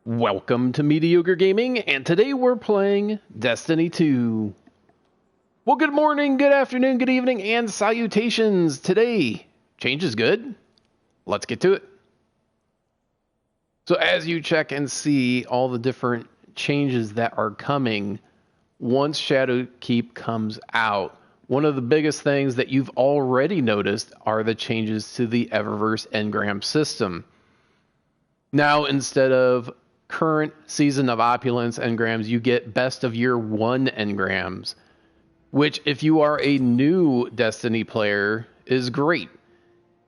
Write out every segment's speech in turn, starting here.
Welcome to Mediocre Gaming, and today we're playing Destiny 2. Well, good morning, good afternoon, good evening, and salutations. Today, change is good. Let's get to it. So as you check and see all the different changes that are coming once Shadowkeep comes out, one of the biggest things that you've already noticed are the changes to the Eververse engram system. Now, instead of current Season of Opulence engrams, you get Best of Year 1 engrams, which, if you are a new Destiny player, is great.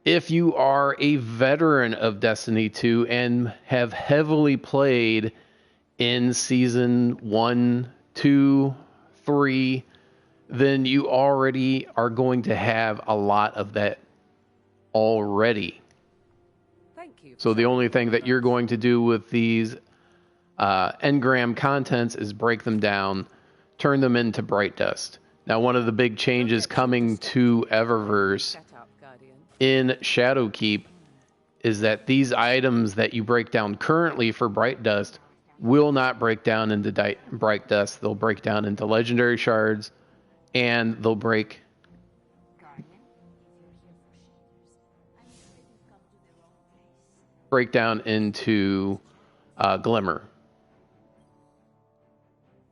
If you are a veteran of Destiny 2 and have heavily played in Season 1, 2, 3, then you already are going to have a lot of that already. So the only thing that you're going to do with these engram contents is break them down, turn them into bright dust. Now, one of the big changes coming to Eververse in Shadowkeep is that these items that you break down currently for bright dust will not break down into bright dust. They'll break down into legendary shards, and they'll break down into glimmer.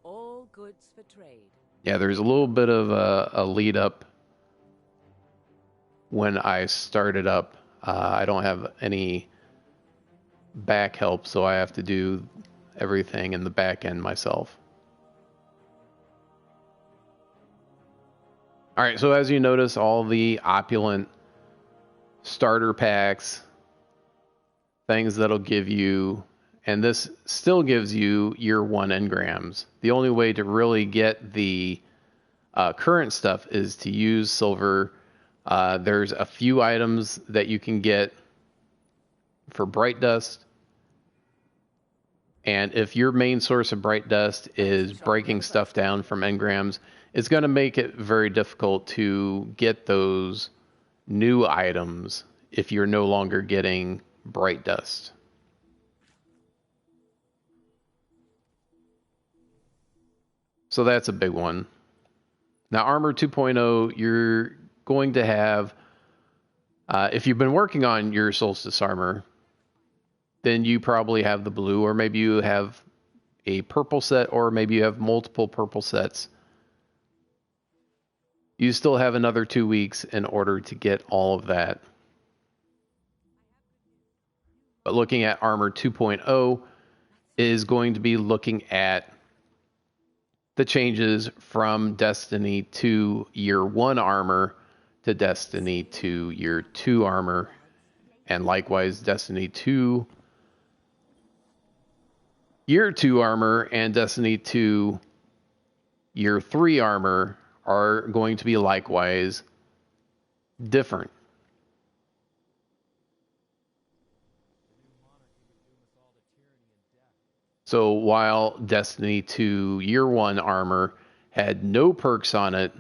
All goods for trade. Yeah, there's a little bit of a lead up when I started up. I don't have any back help, so I have to do everything in the back end myself. All right, so as you notice, all the opulent starter packs, things that'll give you, and this still gives you year 1 engrams. The only way to really get the current stuff is to use silver. There's a few items that you can get for bright dust, and if your main source of bright dust is breaking stuff down from engrams, it's going to make it very difficult to get those new items if you're no longer getting bright dust. So that's a big one. Now, Armor 2.0, you're going to have, if you've been working on your Solstice armor, then you probably have the blue, or maybe you have a purple set, or maybe you have multiple purple sets. You still have another 2 weeks in order to get all of that. But looking at Armor 2.0 is going to be looking at the changes from Destiny 2 Year 1 armor to Destiny 2 Year 2 armor, and likewise Destiny 2 Year 2 armor and Destiny 2 Year 3 armor are going to be likewise different. So while Destiny 2 Year 1 armor had no perks on it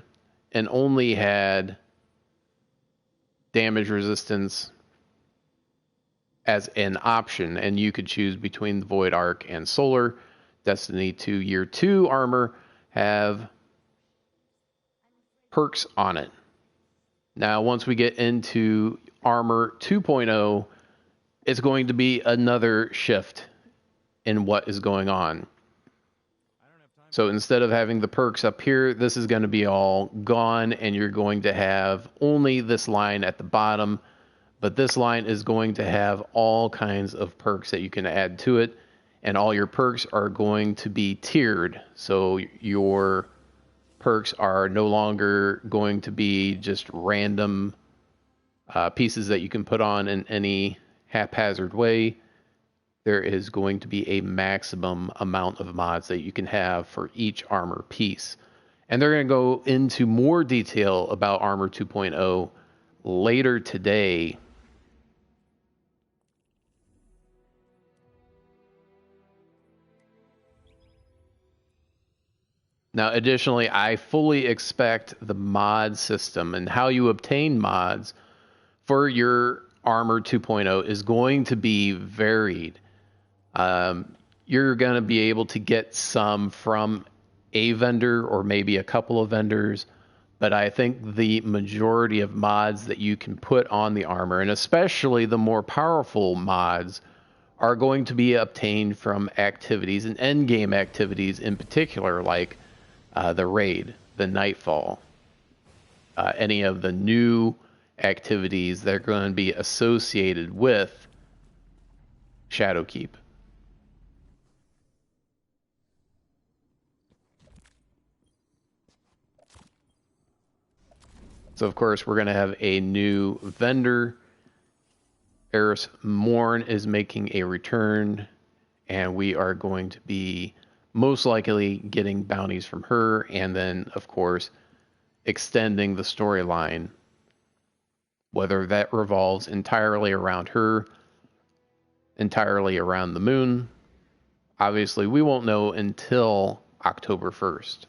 and only had damage resistance as an option, and you could choose between the Void Arc and Solar, Destiny 2 Year 2 armor have perks on it. Now, once we get into Armor 2.0, it's going to be another shift in what is going on. So instead of having the perks up here, this is going to be all gone, and you're going to have only this line at the bottom, but this line is going to have all kinds of perks that you can add to it, and all your perks are going to be tiered. So your perks are no longer going to be just random pieces that you can put on in any haphazard way. There is going to be a maximum amount of mods that you can have for each armor piece. And they're going to go into more detail about Armor 2.0 later today. Now, additionally, I fully expect the mod system and how you obtain mods for your Armor 2.0 is going to be varied. you're going to be able to get some from a vendor or maybe a couple of vendors. But I think the majority of mods that you can put on the armor, and especially the more powerful mods, are going to be obtained from activities and end game activities in particular, like the raid, the nightfall, any of the new activities that are going to be associated with Shadowkeep. So of course we're going to have a new vendor. Eris Morn is making a return, and we are going to be most likely getting bounties from her, and then of course extending the storyline, whether that revolves entirely around her, entirely around the moon. Obviously we won't know until October 1st.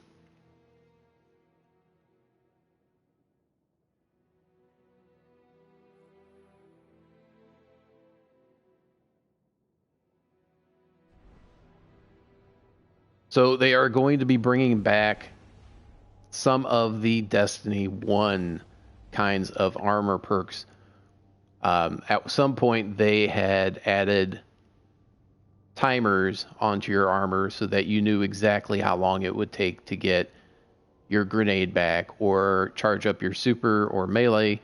So they are going to be bringing back some of the Destiny 1 kinds of armor perks. At some point, they had added timers onto your armor so that you knew exactly how long it would take to get your grenade back or charge up your super or melee.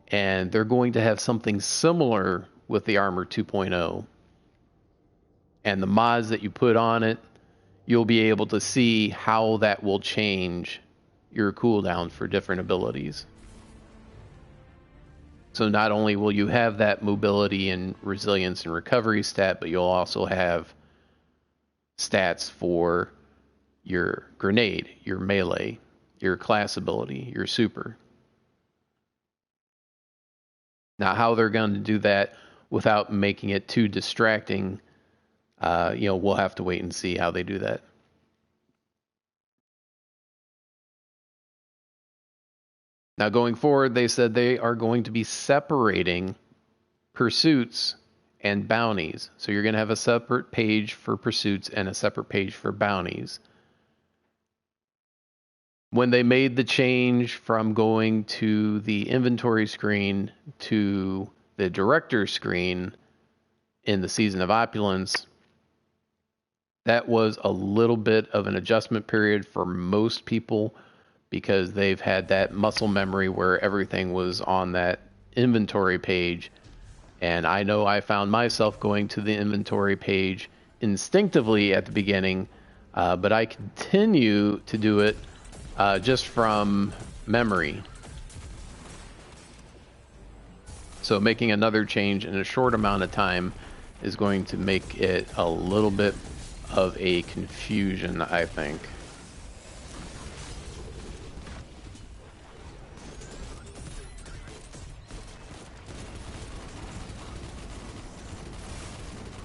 And they're going to have something similar with the Armor 2.0. And the mods that you put on it, you'll be able to see how that will change your cooldown for different abilities. So not only will you have that mobility and resilience and recovery stat, but you'll also have stats for your grenade, your melee, your class ability, your super. Now, how they're going to do that without making it too distracting, we'll have to wait and see how they do that. Now, going forward, they said they are going to be separating pursuits and bounties. So you're going to have a separate page for pursuits and a separate page for bounties. When they made the change from going to the inventory screen to the director screen in the Season of Opulence, that was a little bit of an adjustment period for most people because they've had that muscle memory where everything was on that inventory page. And I know I found myself going to the inventory page instinctively at the beginning, but I continue to do it just from memory. So making another change in a short amount of time is going to make it a little bit of a confusion, I think.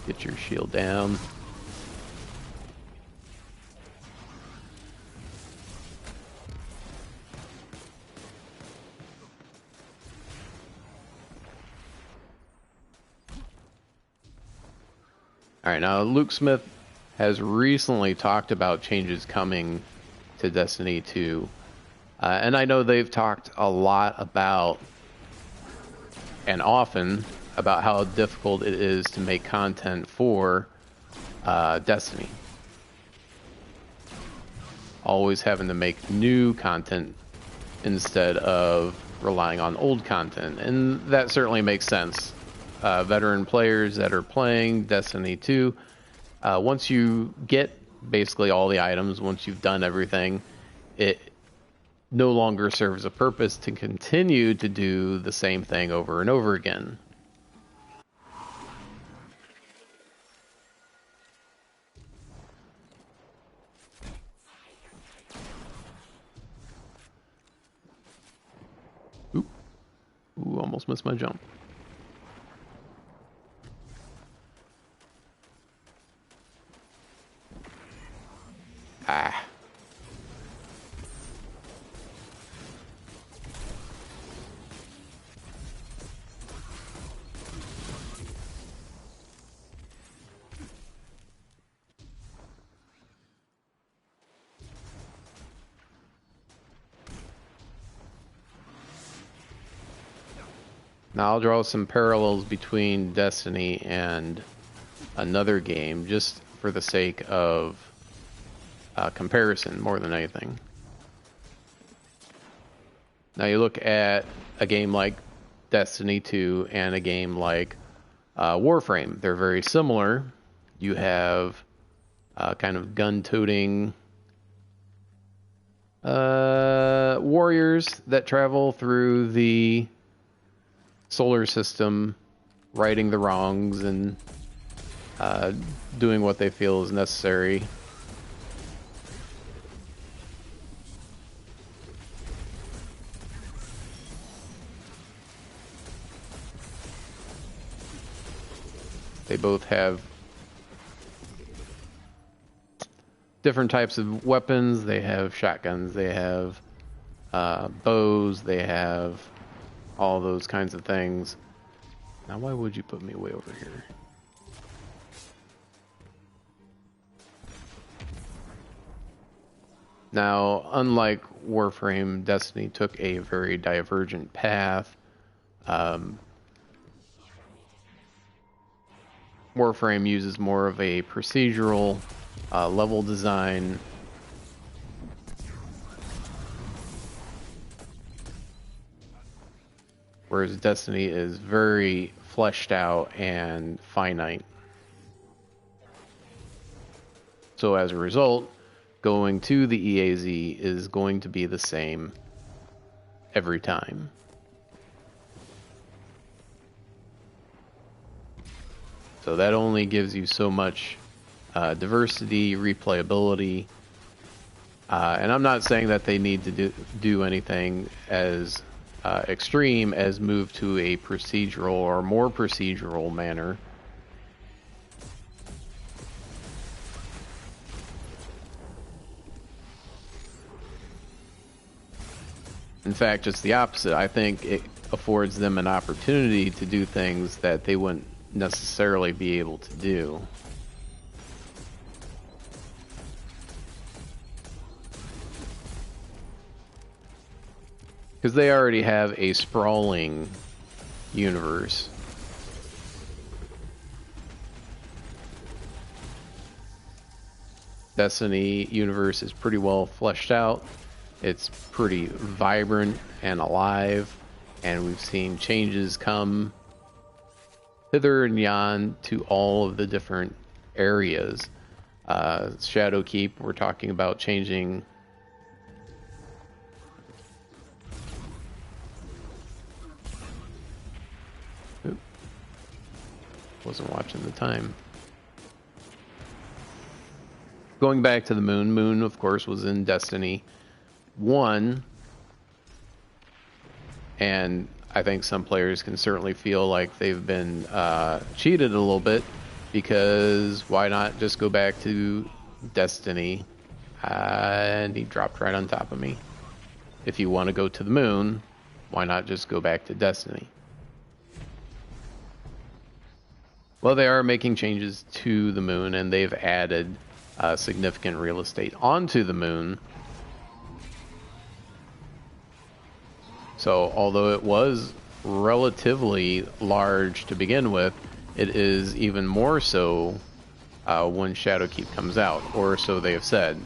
Get your shield down. All right, now Luke Smith has recently talked about changes coming to Destiny 2. And I know they've talked a lot about, and often, about how difficult it is to make content for Destiny. Always having to make new content instead of relying on old content. And that certainly makes sense. Veteran players that are playing Destiny 2, once you get basically all the items, once you've done everything, it no longer serves a purpose to continue to do the same thing over and over again. Ooh, almost missed my jump. Ah. Now I'll draw some parallels between Destiny and another game, just for the sake of comparison more than anything. Now you look at a game like Destiny 2 and a game like Warframe. They're very similar. You have kind of gun-toting warriors that travel through the solar system, righting the wrongs and doing what they feel is necessary. They both have different types of weapons. They have shotguns, they have bows, they have all those kinds of things. Now, why would you put me way over here? Now, unlike Warframe, Destiny took a very divergent path. Warframe uses more of a procedural level design. Whereas Destiny is very fleshed out and finite. So as a result, going to the EAZ is going to be the same every time. So that only gives you so much diversity, replayability, and I'm not saying that they need to do anything as extreme as move to a procedural or more procedural manner. In fact, just the opposite. I think it affords them an opportunity to do things that they wouldn't necessarily be able to do. Because they already have a sprawling universe. Destiny universe is pretty well fleshed out. It's pretty vibrant and alive, and we've seen changes come hither and yon to all of the different areas. Shadowkeep, we're talking about changing wasn't watching the time. Going back to the moon. Moon, of course, was in Destiny 1. And I think some players can certainly feel like they've been cheated a little bit, because why not just go back to Destiny? And he dropped right on top of me. If you want to go to the moon, why not just go back to Destiny? Well, they are making changes to the moon, and they've added significant real estate onto the moon. So, although it was relatively large to begin with, it is even more so when Shadowkeep comes out, or so they have said.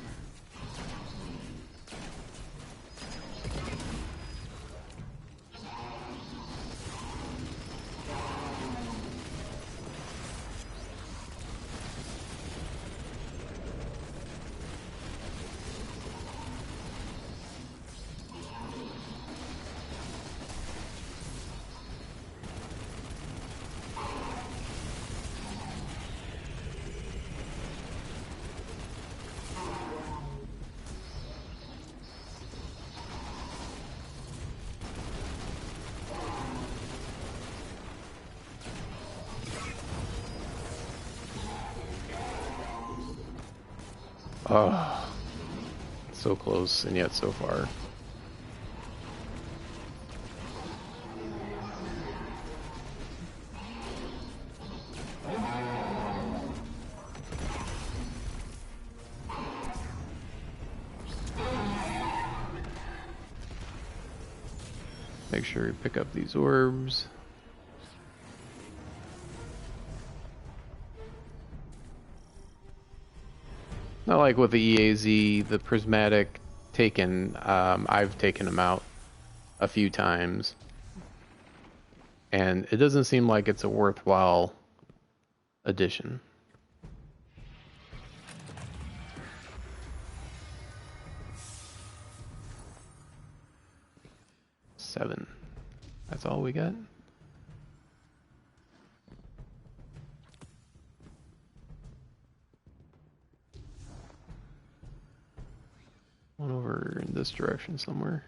Oh, so close and yet so far. Make sure you pick up these orbs. Not like with the EAZ, the prismatic taken. I've taken them out a few times, and it doesn't seem like it's a worthwhile addition. Seven. That's all we got. One over in this direction somewhere.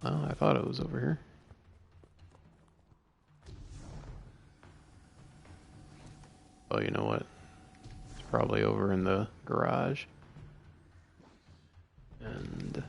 Oh, I thought it was over here. Oh, you know what? It's probably over in the garage. And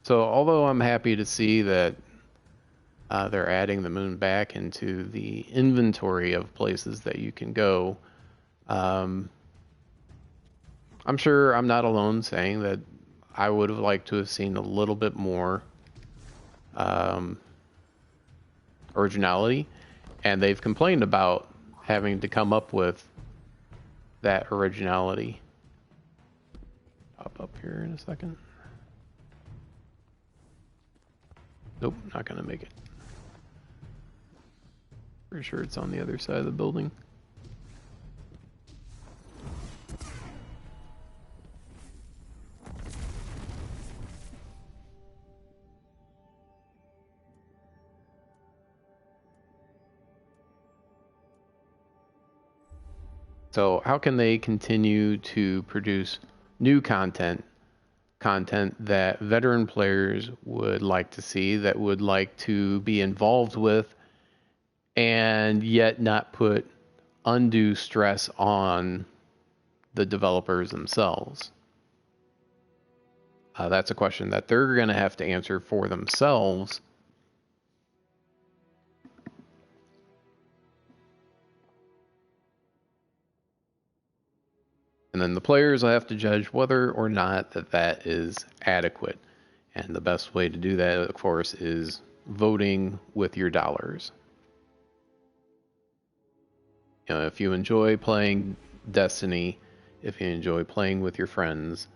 so, although I'm happy to see that they're adding the moon back into the inventory of places that you can go, um, I'm sure I'm not alone saying that I would have liked to have seen a little bit more um, originality, and they've complained about having to come up with that originality. Pop up here in a second. Nope, not gonna make it. Pretty sure it's on the other side of the building. So how can they continue to produce new content that veteran players would like to see, that would like to be involved with, and yet not put undue stress on the developers themselves? That's a question that they're going to have to answer for themselves. And then the players will have to judge whether or not that is adequate. And the best way to do that, of course, is voting with your dollars. You know, if you enjoy playing Destiny, if you enjoy playing with your friends,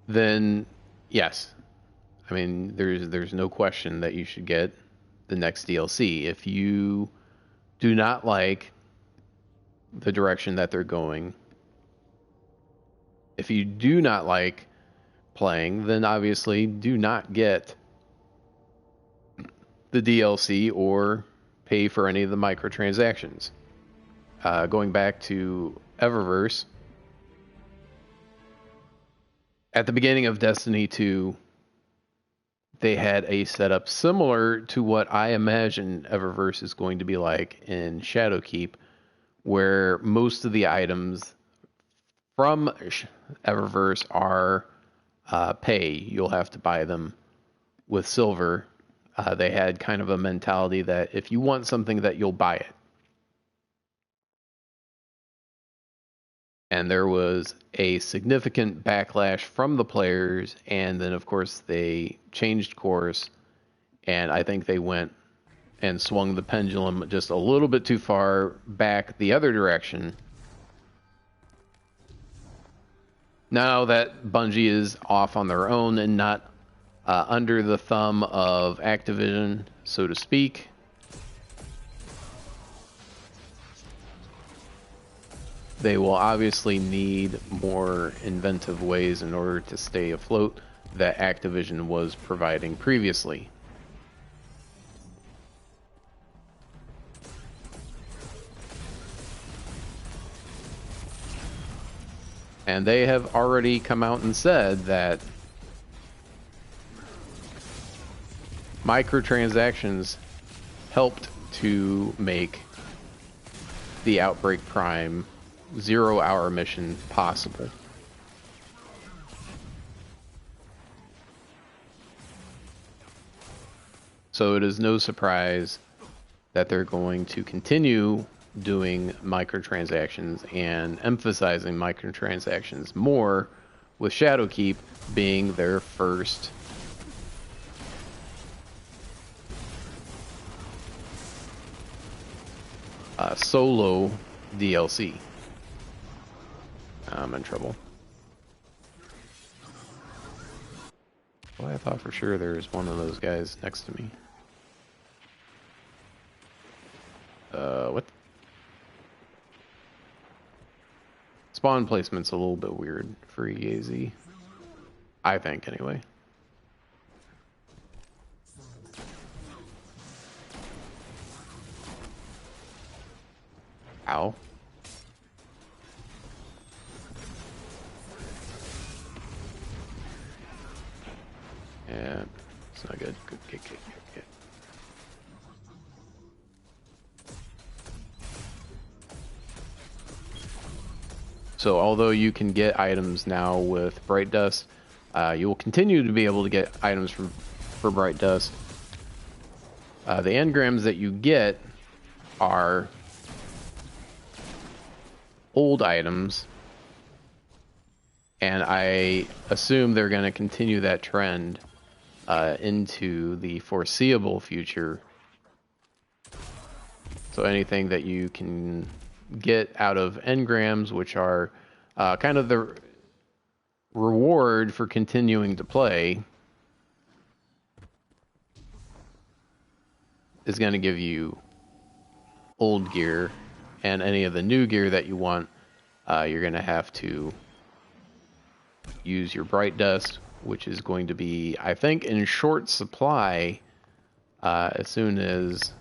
then yes. I mean, there's no question that you should get the next DLC. If you do not like the direction that they're going, if you do not like playing, then obviously do not get the DLC or pay for any of the microtransactions. Going back to Eververse, at the beginning of Destiny 2, they had a setup similar to what I imagine Eververse is going to be like in Shadowkeep, where most of the items from Eververse are pay. You'll have to buy them with silver. They had kind of a mentality that if you want something, that you'll buy it. And there was a significant backlash from the players, and then of course they changed course, and I think they went and swung the pendulum just a little bit too far back the other direction. Now that Bungie is off on their own and not under the thumb of Activision, so to speak, they will obviously need more inventive ways in order to stay afloat that Activision was providing previously. And they have already come out and said that microtransactions helped to make the Outbreak Prime 0-hour mission possible. So it is no surprise that they're going to continue doing microtransactions and emphasizing microtransactions more, with Shadowkeep being their first solo DLC. I'm in trouble. Well, I thought for sure there was one of those guys next to me. What? Spawn placement's a little bit weird for EAZ. I think, anyway. Ow. Yeah, it's not good. Good. So although you can get items now with Bright Dust, you will continue to be able to get items for Bright Dust. The engrams that you get are old items, and I assume they're going to continue that trend into the foreseeable future. So anything that you can get out of engrams, which are kind of the reward for continuing to play, is going to give you old gear, and any of the new gear that you want, you're going to have to use your Bright Dust, which is going to be, I think, in short supply as soon as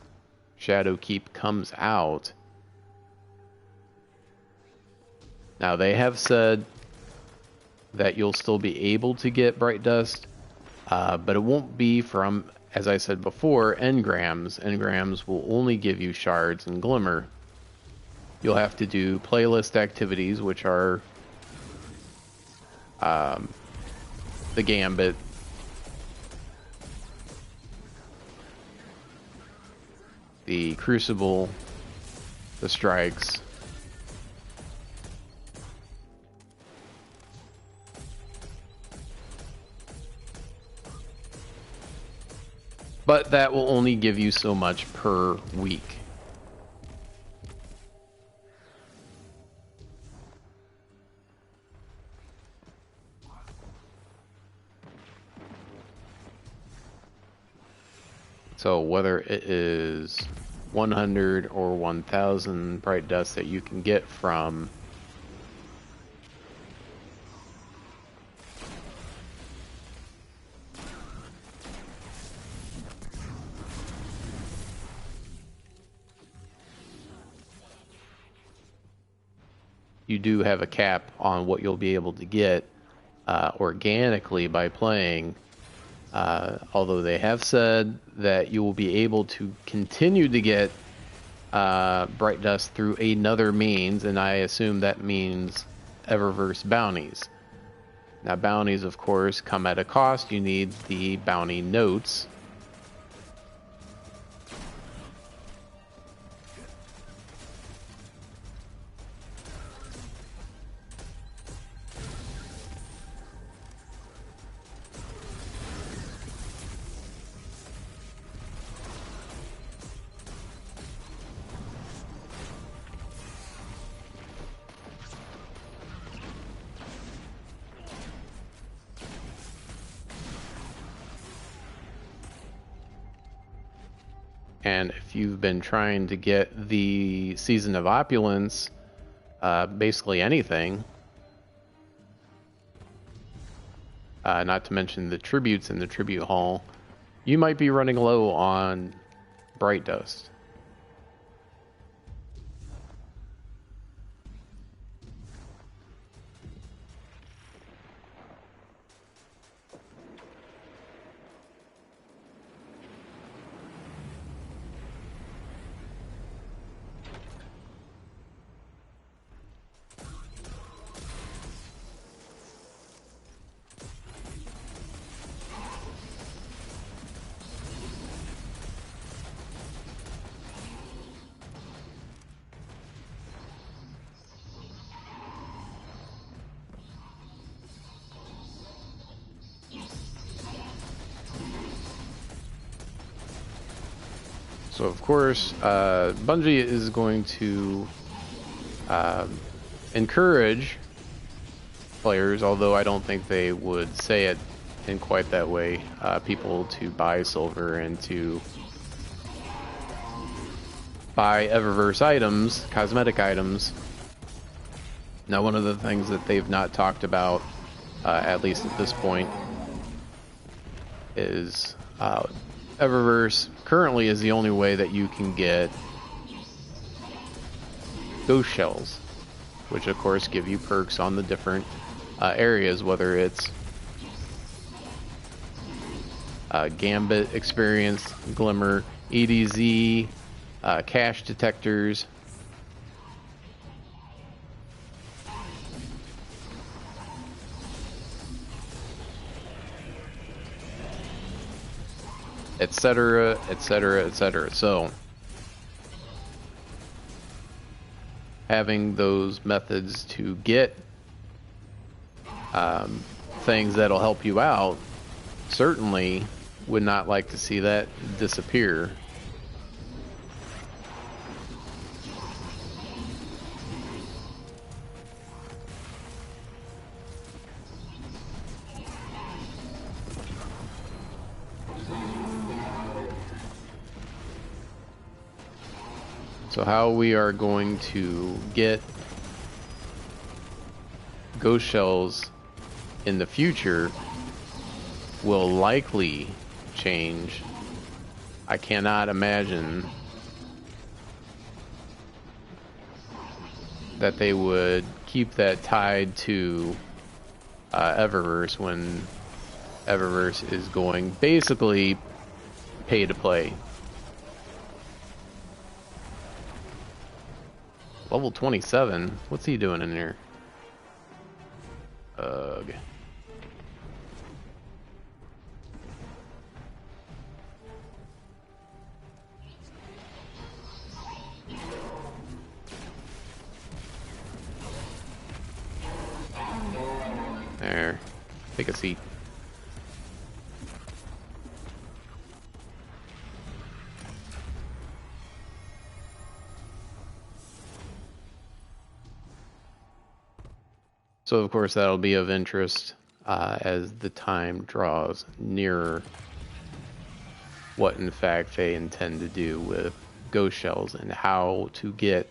Shadowkeep comes out. Now, they have said that you'll still be able to get Bright Dust, but it won't be from, as I said before, engrams. Engrams will only give you shards and glimmer. You'll have to do playlist activities, which are the Gambit, the Crucible, the Strikes, but that will only give you so much per week. So whether it is 100 or 1,000 Bright Dust that you can get from you do have a cap on what you'll be able to get organically by playing. Although they have said that you will be able to continue to get Bright Dust through another means, and I assume that means eververse bounties. Now, bounties, of course, come at a cost. You need the bounty notes. And if you've been trying to get the Season of Opulence, basically anything, not to mention the tributes in the tribute hall, you might be running low on Bright Dust. So of course, Bungie is going to encourage players, although I don't think they would say it in quite that way, people to buy silver and to buy eververse items, cosmetic items. Now, one of the things that they've not talked about, at least at this point, is eververse currently is the only way that you can get ghost shells, which of course give you perks on the different areas, whether it's Gambit experience, Glimmer, EDZ, cache detectors. Etc., etc., etc. So, having those methods to get things that'll help you out, certainly would not like to see that disappear. So how we are going to get ghost shells in the future will likely change. I cannot imagine that they would keep that tied to Eververse when Eververse is going basically pay to play. Level 27? What's he doing in here? Ugh. There. Take a seat. So of course that'll be of interest as the time draws nearer what in fact they intend to do with ghost shells and how to get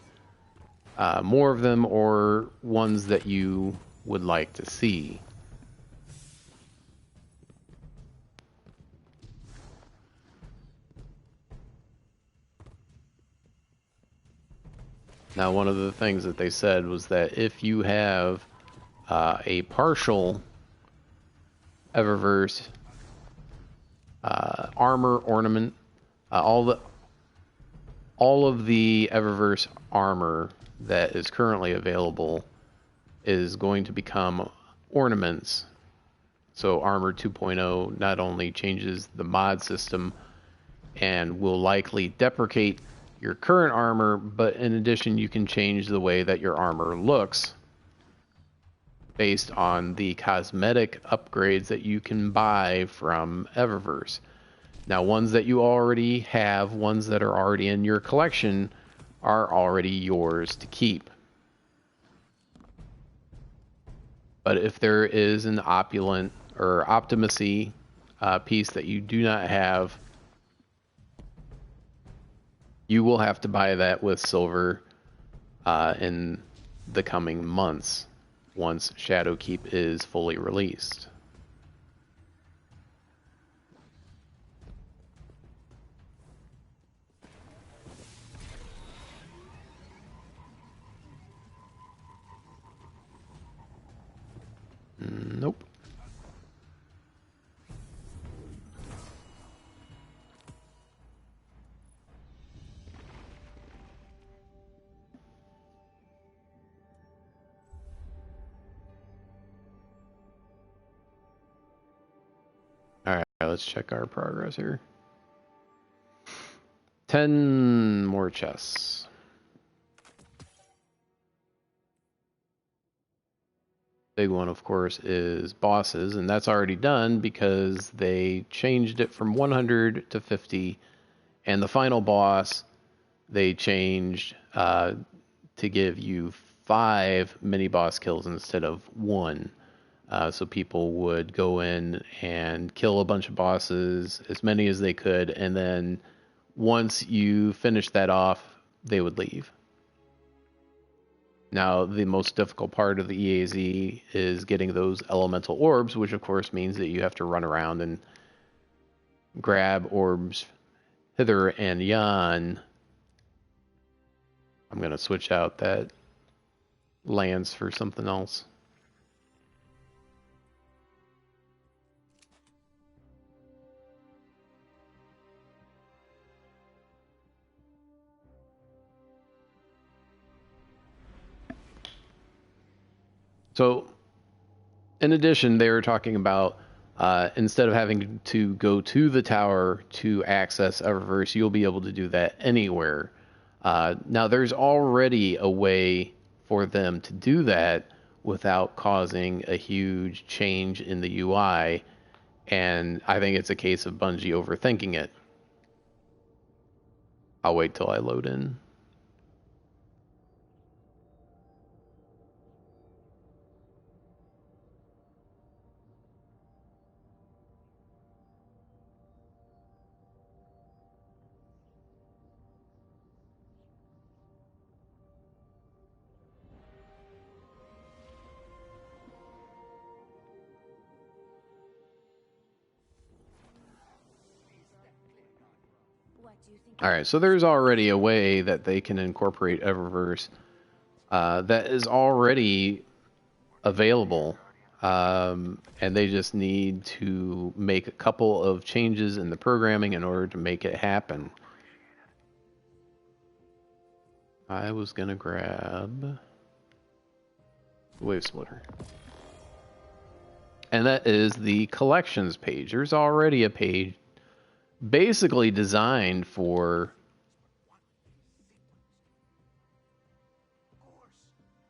more of them or ones that you would like to see. Now, one of the things that they said was that if you have a partial eververse armor ornament, all of the eververse armor that is currently available is going to become ornaments. So Armor 2.0 not only changes the mod system and will likely deprecate your current armor, but in addition you can change the way that your armor looks based on the cosmetic upgrades that you can buy from Eververse. Now, ones that you already have, ones that are already in your collection, are already yours to keep. But if there is an opulent or optimacy piece that you do not have, you will have to buy that with silver in the coming months once Shadowkeep is fully released. Nope. All right, let's check our progress here. 10 more chests. Big one, of course, is bosses, and that's already done because they changed it from 100 to 50 And the final boss, they changed to give you 5 mini boss kills instead of 1. So people would go in and kill a bunch of bosses, as many as they could, and then once you finish that off, they would leave. Now, the most difficult part of the EAZ is getting those elemental orbs, which of course means that you have to run around and grab orbs hither and yon. I'm going to switch out that lance for something else. So, in addition, they were talking about instead of having to go to the tower to access Eververse, you'll be able to do that anywhere. Now, there's already a way for them to do that without causing a huge change in the UI, and I think it's a case of Bungie overthinking it. I'll wait till I load in. All right, so there's already a way that they can incorporate Eververse that is already available, and they just need to make a couple of changes in the programming in order to make it happen. I was gonna grab Wave Splitter. And that is the collections page. There's already a page basically designed for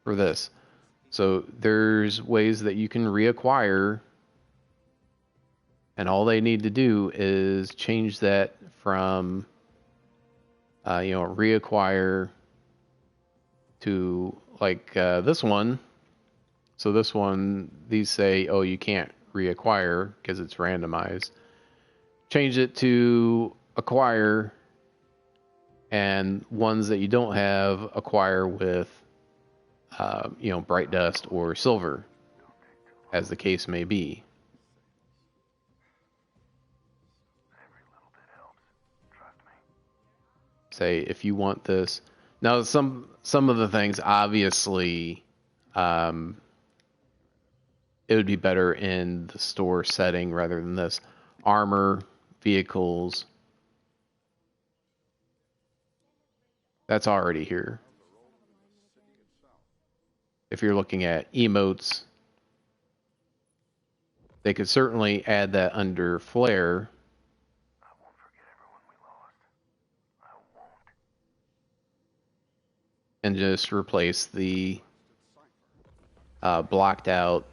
this. So there's ways that you can reacquire, and all they need to do is change that from reacquire to like this one. So this one, these say, oh, you can't reacquire because it's randomized. Change it to acquire, and ones that you don't have, acquire with, bright dust or silver, as the case may be. Say if you want this. Now, some of the things, obviously, it would be better in the store setting rather than this. Armor, vehicles, that's already here. If you're looking at emotes, they could certainly add that under flare. I won't forget everyone we lost. I won't. And just replace the blocked out,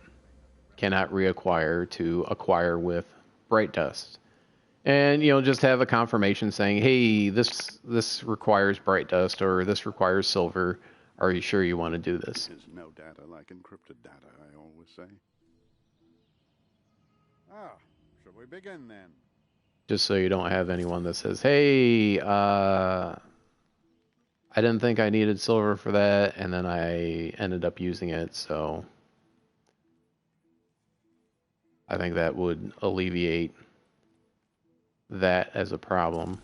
cannot reacquire to acquire with bright dust. And, just have a confirmation saying, hey, this requires bright dust, or this requires silver. Are you sure you want to do this? There's no data like encrypted data, I always say. Should we begin then? Just so you don't have anyone that says, hey, I didn't think I needed silver for that, and then I ended up using it, so I think that would alleviate that as a problem.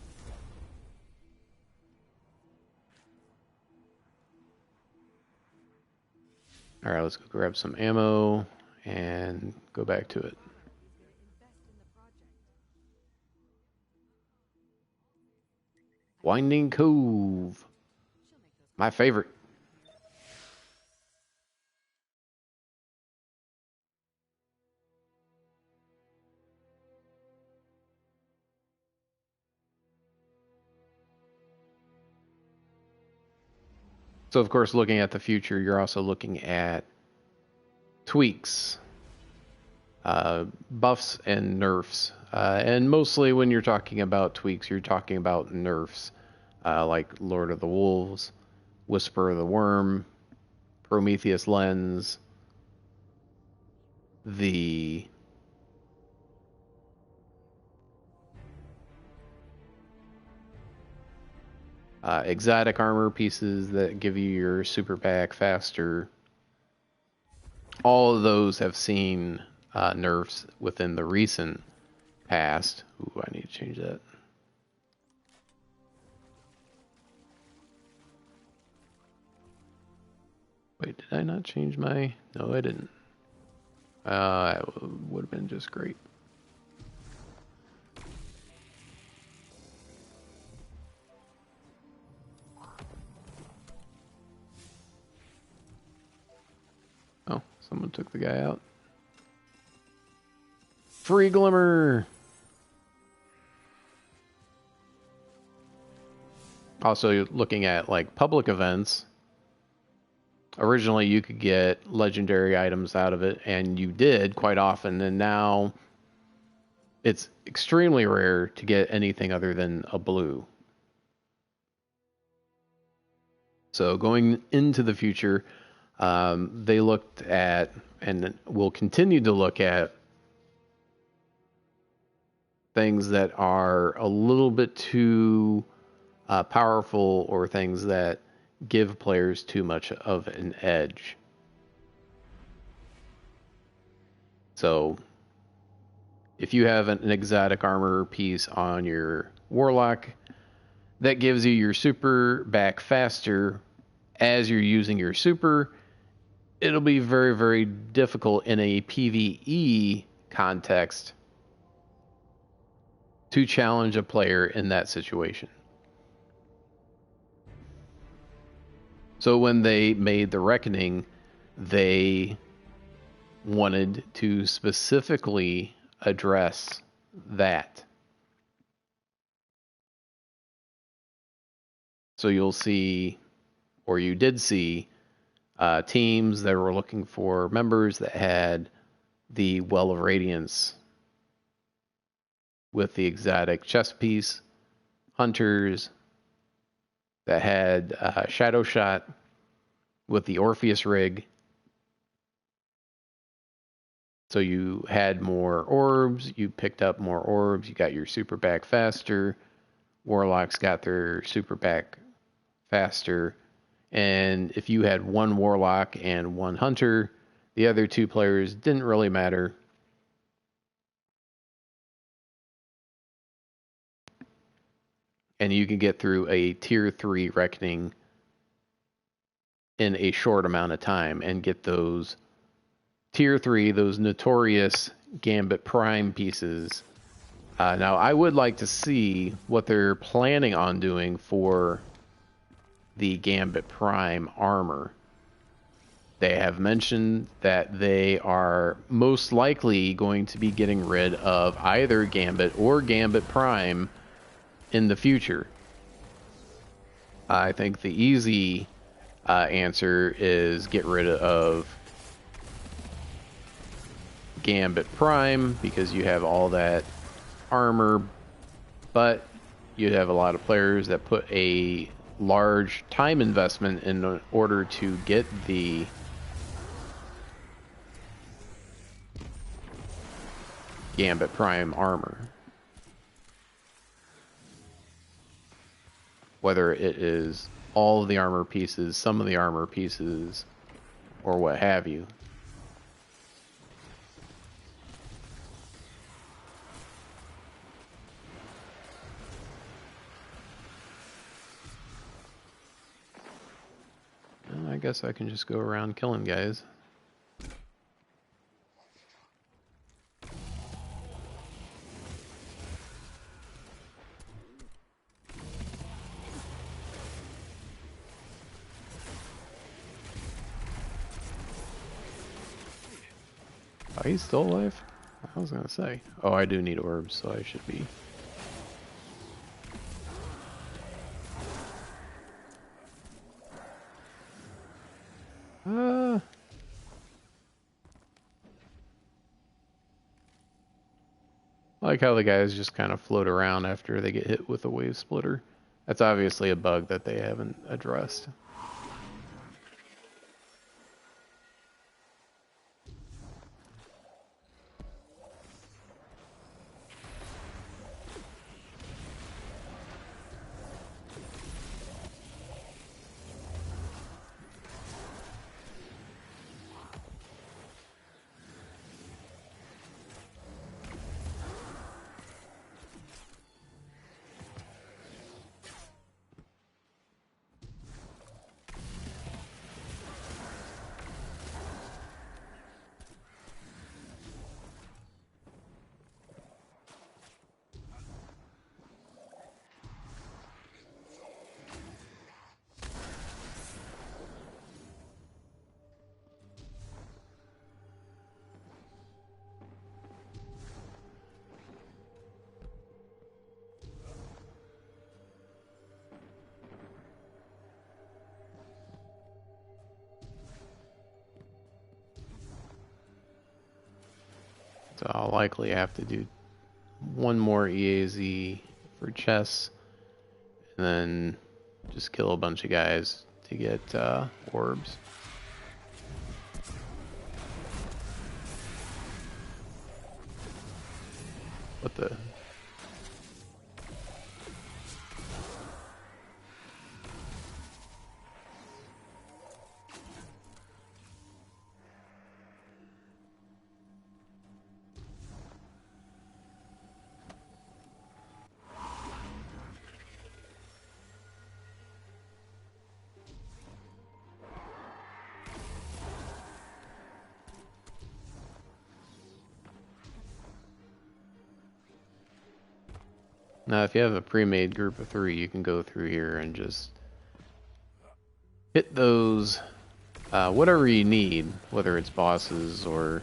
All right, let's go grab some ammo and go back to it. Winding Cove, my favorite. So, of course, looking at the future, you're also looking at tweaks, buffs and nerfs. And mostly when you're talking about tweaks, you're talking about nerfs, like Lord of the Wolves, Whisper of the Worm, Prometheus Lens, the exotic armor pieces that give you your super pack faster. All of those have seen nerfs within the recent past. Ooh, I need to change that. Wait, did I not change my... No, I didn't. It would have been just great. Oh, someone took the guy out. Free Glimmer! Also, looking at like public events, originally you could get legendary items out of it, and you did quite often, and now it's extremely rare to get anything other than a blue. So going into the future, they looked at, and will continue to look at, things that are a little bit too powerful, or things that give players too much of an edge. So if you have an exotic armor piece on your warlock that gives you your super back faster as you're using your super, it'll be very, very difficult in a PvE context to challenge a player in that situation. So when they made the Reckoning, they wanted to specifically address that. So you'll see, or you did see, teams that were looking for members that had the Well of Radiance with the exotic chest piece, hunters that had Shadow Shot with the Orpheus rig. So you had more orbs, you picked up more orbs, you got your super back faster, warlocks got their super back faster, and if you had one warlock and one hunter, the other two players didn't really matter. And you can get through a tier 3 Reckoning in a short amount of time and get those tier 3, those notorious Gambit Prime pieces. Now, I would like to see what they're planning on doing for the Gambit Prime armor. They have mentioned that they are most likely going to be getting rid of either Gambit or Gambit Prime in the future. I think the easy answer is get rid of Gambit Prime because you have all that armor, but you'd have a lot of players that put a large time investment in order to get the Gambit Prime armor. Whether it is all of the armor pieces, some of the armor pieces, or what have you. Well, I guess I can just go around killing guys. Oh, he's still alive? I was gonna say. Oh, I do need orbs, so I should be. I like how the guys just kind of float around after they get hit with a wave splitter. That's obviously a bug that they haven't addressed. So I'll likely have to do one more EAZ for chess, and then just kill a bunch of guys to get orbs. What the? Now, if you have a pre-made group of 3, you can go through here and just hit those, whatever you need, whether it's bosses or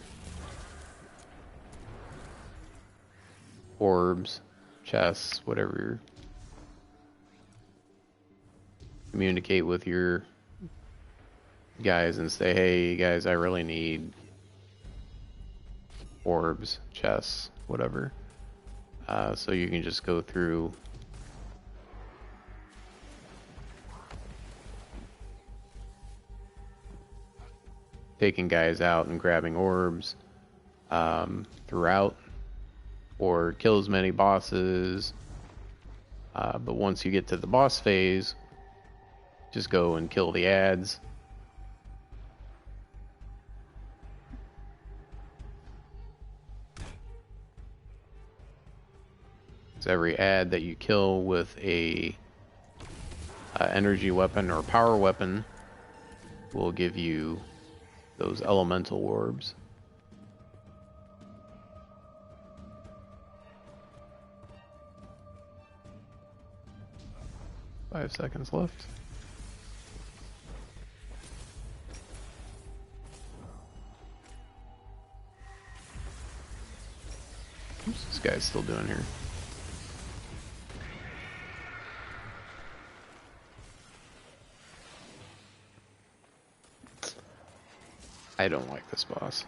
orbs, chests, whatever. Communicate with your guys and say, hey guys, I really need orbs, chests, whatever. So you can just go through taking guys out and grabbing orbs throughout, or kill as many bosses. But once you get to the boss phase, just go and kill the ads. So every ad that you kill with a energy weapon or power weapon will give you those elemental orbs. Five seconds left. What's this guy still doing here? I don't like this boss.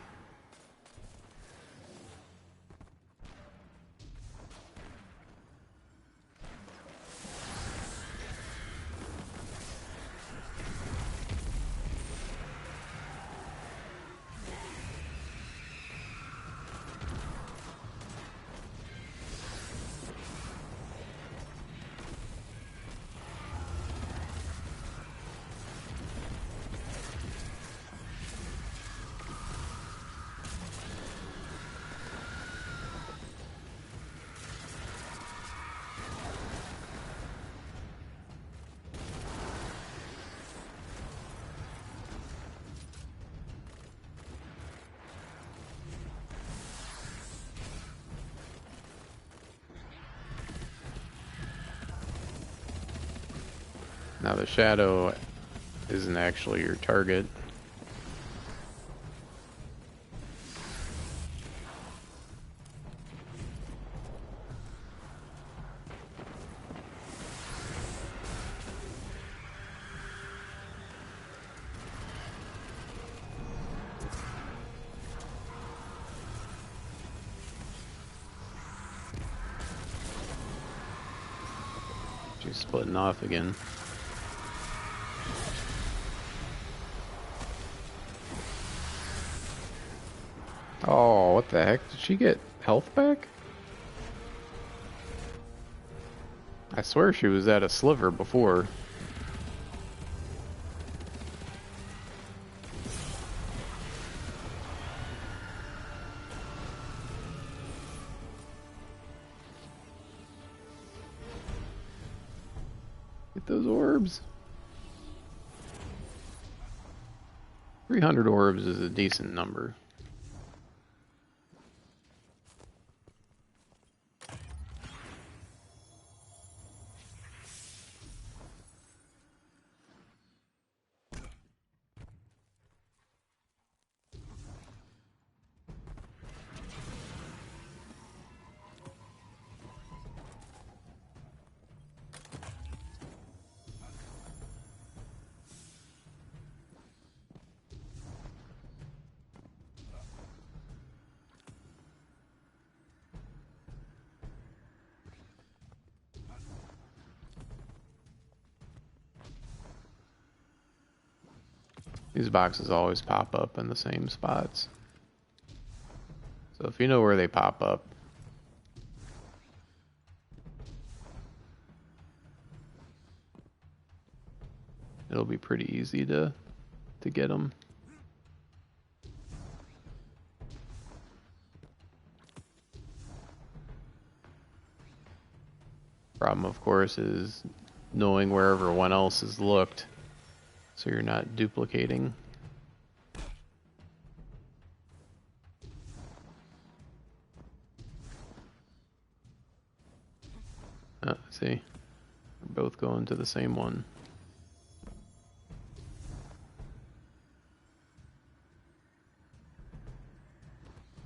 Now the shadow isn't actually your target. She's splitting off again. Oh, what the heck? Did she get health back? I swear she was at a sliver before. Get those orbs. 300 orbs is a decent number. These boxes always pop up in the same spots. So if you know where they pop up, it'll be pretty easy to get them. Problem, of course, is knowing where everyone else has looked, so you're not duplicating. Oh, see, we're both going to the same one.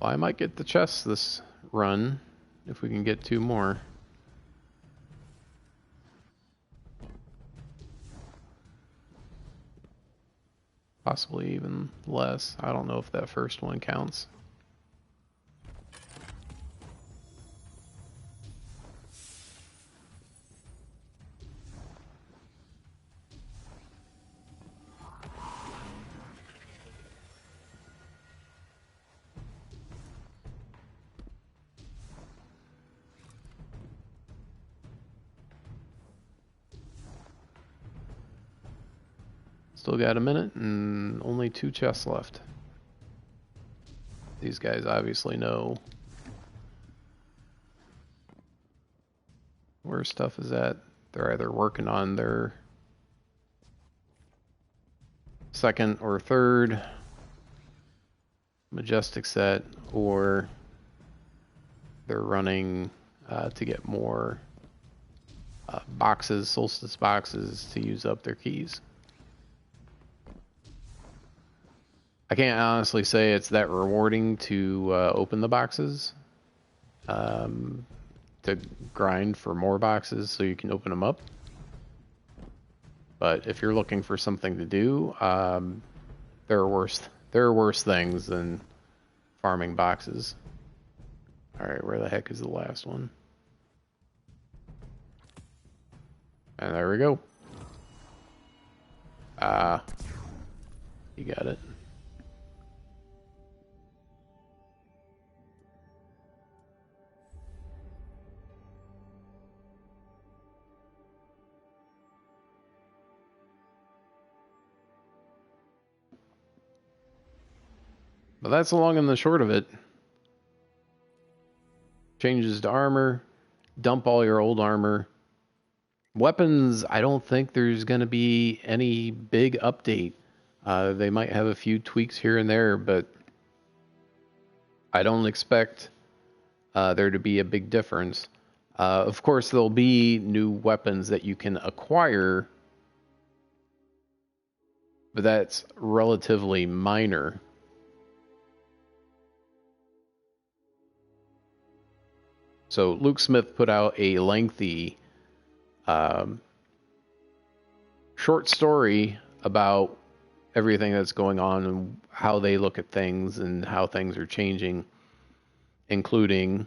Well, I might get the chest this run if we can get 2 more. Possibly even less. I don't know if that first one counts. Still got a minute and only 2 chests left. These guys obviously know where stuff is at. They're either working on their second or third majestic set, or they're running to get more boxes, solstice boxes, to use up their keys. I can't honestly say it's that rewarding to open the boxes, to grind for more boxes so you can open them up. But if you're looking for something to do, there are worse things than farming boxes. All right, where the heck is the last one? And there we go. You got it. But that's the long and the short of it. Changes to armor, dump all your old armor. Weapons, I don't think there's going to be any big update. They might have a few tweaks here and there, but I don't expect there to be a big difference. Of course, there'll be new weapons that you can acquire, but that's relatively minor. So Luke Smith put out a lengthy short story about everything that's going on and how they look at things and how things are changing, including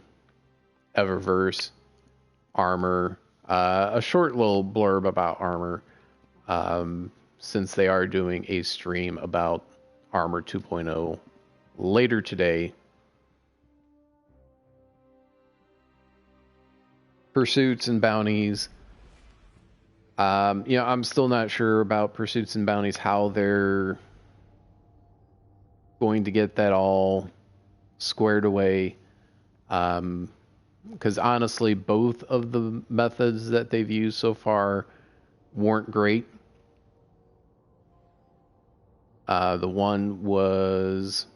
eververse, armor, a short little blurb about armor, since they are doing a stream about Armor 2.0 later today. Pursuits and bounties. I'm still not sure about pursuits and bounties, how they're going to get that all squared away. Because honestly, both of the methods that they've used so far weren't great. The one was...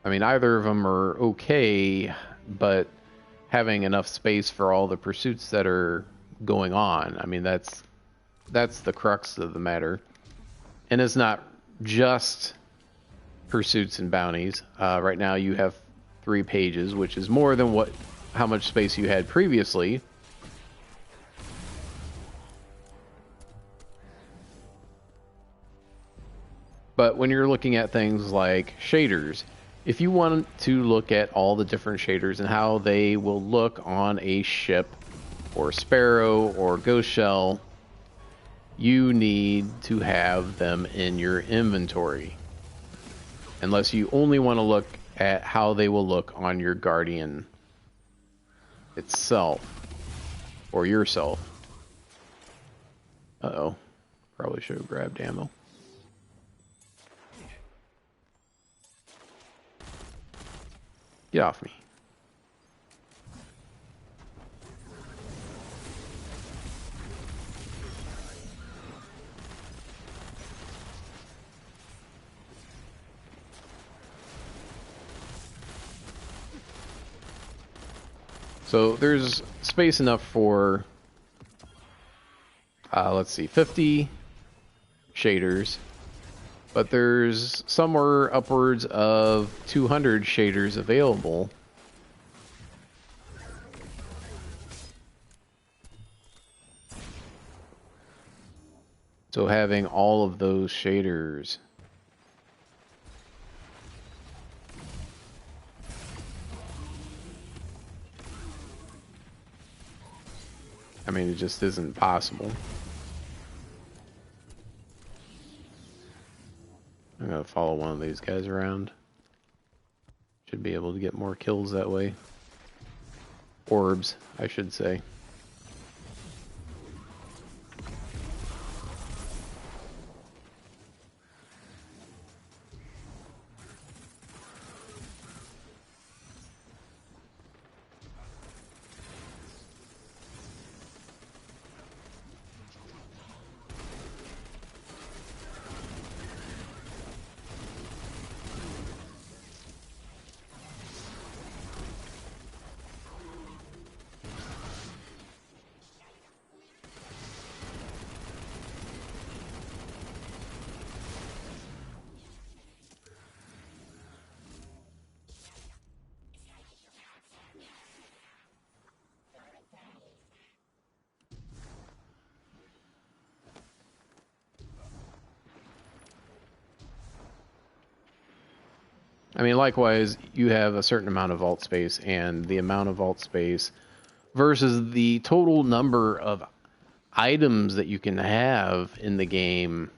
either of them are okay, but having enough space for all the pursuits that are going on, that's the crux of the matter. And it's not just pursuits and bounties. Right now you have 3 pages, which is more than how much space you had previously. But when you're looking at things like shaders, if you want to look at all the different shaders and how they will look on a ship or sparrow or ghost shell, you need to have them in your inventory. Unless you only want to look at how they will look on your guardian itself or yourself. Uh-oh. Probably should have grabbed ammo. Get off me. So there's space enough for, let's see, 50 shaders. But there's somewhere upwards of 200 shaders available. So having all of those shaders, it just isn't possible. I'm gonna follow one of these guys around. Should be able to get more kills that way. Orbs, I should say. Likewise, you have a certain amount of vault space, and the amount of vault space versus the total number of items that you can have in the game.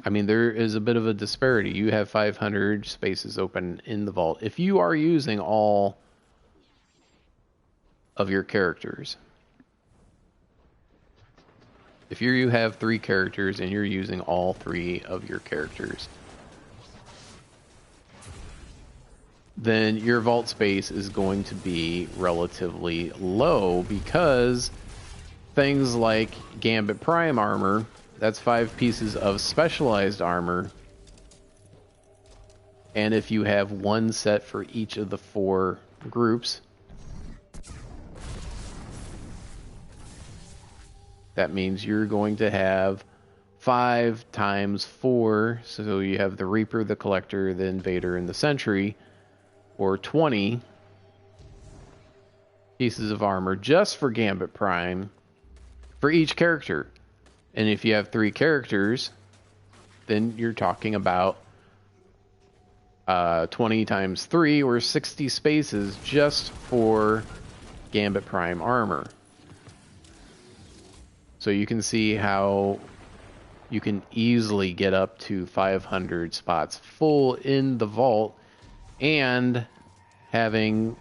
There is a bit of a disparity. You have 500 spaces open in the vault. If you are using all of your characters, if you have 3 characters and you're using all 3 of your characters, then your vault space is going to be relatively low, because things like Gambit Prime armor, that's 5 pieces of specialized armor, and if you have 1 set for each of the 4 groups, that means you're going to have 5 times 4, so you have the Reaper, the Collector, the Invader, and the Sentry, or 20 pieces of armor just for Gambit Prime for each character. And if you have 3 characters, then you're talking about 20 times 3 or 60 spaces just for Gambit Prime armor. So you can see how you can easily get up to 500 spots full in the vault, and having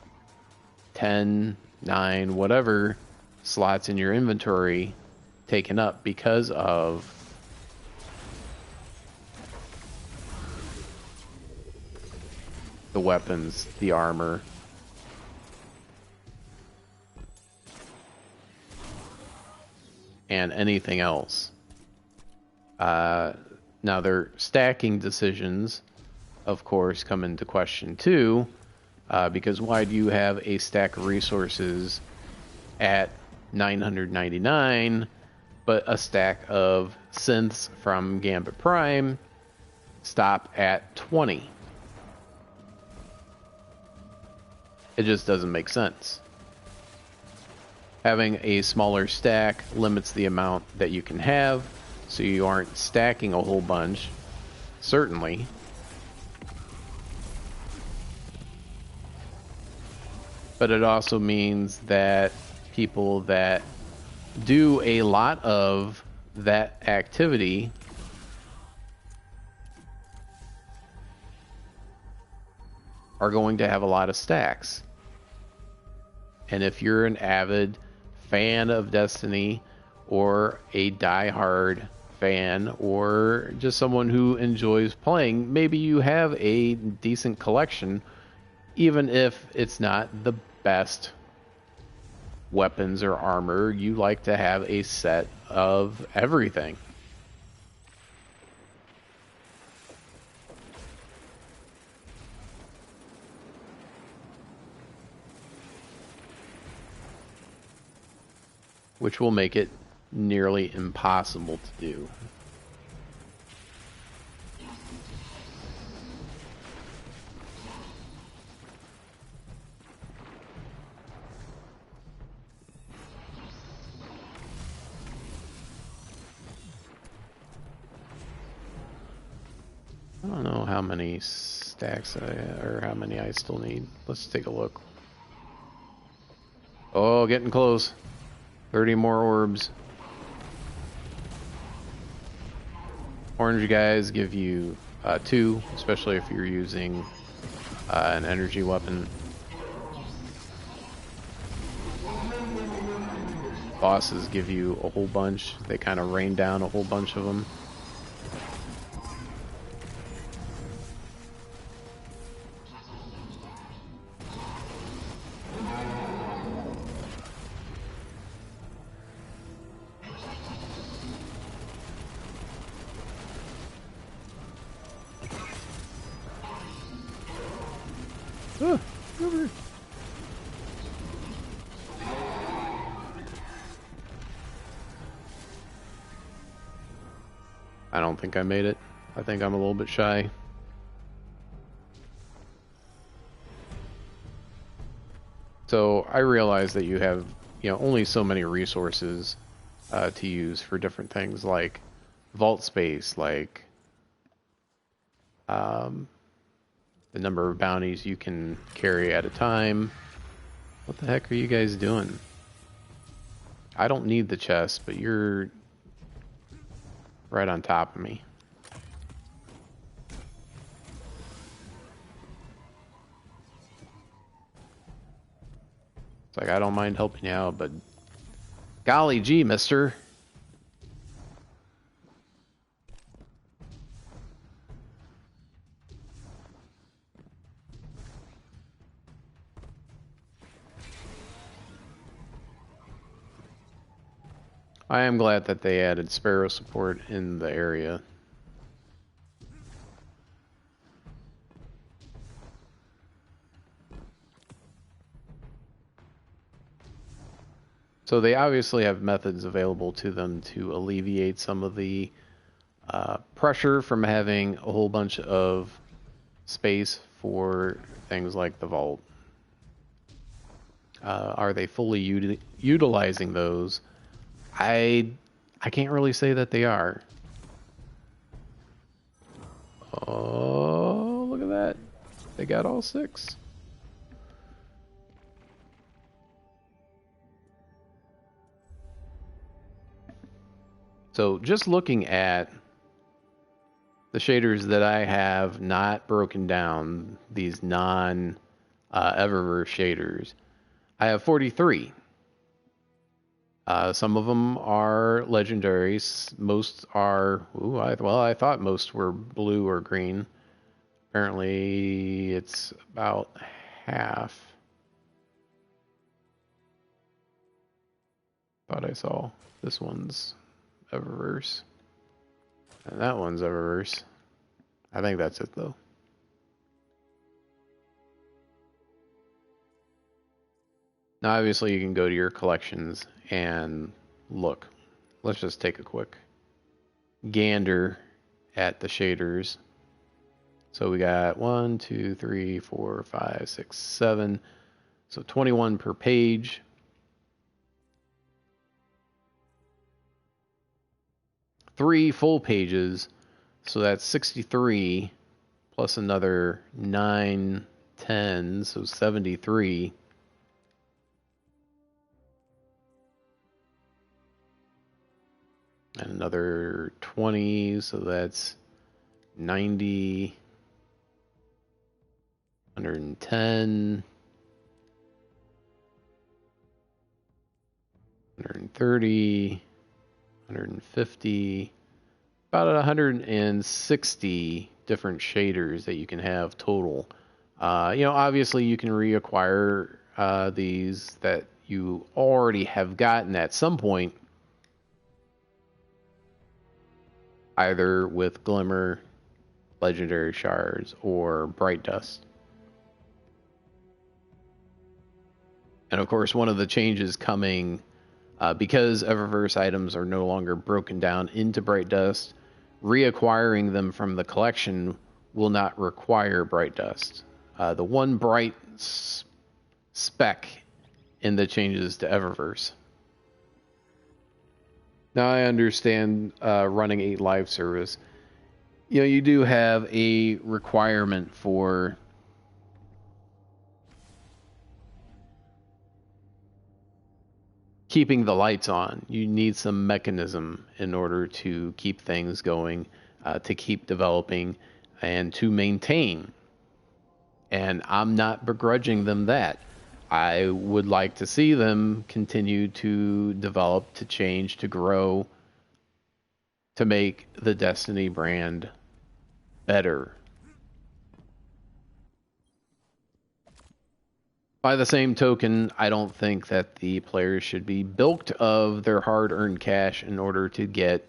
10, 9, whatever slots in your inventory taken up because of the weapons, the armor. And anything else. Now their stacking decisions, of course, come into question too, because why do you have a stack of resources at 999, but a stack of synths from Gambit Prime stop at 20? It just doesn't make sense. Having a smaller stack limits the amount that you can have, so you aren't stacking a whole bunch, certainly. But it also means that people that do a lot of that activity are going to have a lot of stacks. And if you're an avid fan of Destiny, or a die-hard fan, or just someone who enjoys playing, maybe you have a decent collection, even if it's not the best weapons or armor. You like to have a set of everything. Which will make it nearly impossible to do. I don't know how many stacks or how many I still need. Let's take a look. Oh, getting close. 30 more orbs. Orange guys give you 2, especially if you're using an energy weapon. Bosses give you a whole bunch. They kind of rain down a whole bunch of them. I don't think I made it. I think I'm a little bit shy. So I realize that you have, only so many resources to use for different things, like vault space, like the number of bounties you can carry at a time. What the heck are you guys doing? I don't need the chest, but you're right on top of me. It's like, I don't mind helping you out, but golly gee, mister. I am glad that they added Sparrow support in the area. So they obviously have methods available to them to alleviate some of the pressure from having a whole bunch of space for things like the vault. Are they fully utilizing those? I can't really say that they are. Oh, look at that. They got all 6. So just looking at the shaders that I have not broken down, these non eververse shaders, I have 43. Some of them are legendaries. Most are, I thought most were blue or green. Apparently, it's about half. Thought I saw this one's eververse. And that one's eververse. I think that's it, though. Now, obviously, you can go to your collections and look. Let's just take a quick gander at the shaders. So we got 1, 2, 3, 4, 5, 6, 7. So 21 per page. Three full pages. So that's 63 plus another 9, 10. So 73. And another 20. So that's 90. 110, 130, 150, about 160 different shaders that you can have total. Obviously you can reacquire these that you already have gotten at some point, either with Glimmer, Legendary Shards, or Bright Dust. And of course, one of the changes coming, because Eververse items are no longer broken down into Bright Dust, reacquiring them from the collection will not require Bright Dust. The one bright spec in the changes to Eververse. Now I understand running a live service. You do have a requirement for keeping the lights on. You need some mechanism in order to keep things going, to keep developing, and to maintain. And I'm not begrudging them that. I would like to see them continue to develop, to change, to grow, to make the Destiny brand better. By the same token, I don't think that the players should be bilked of their hard-earned cash in order to get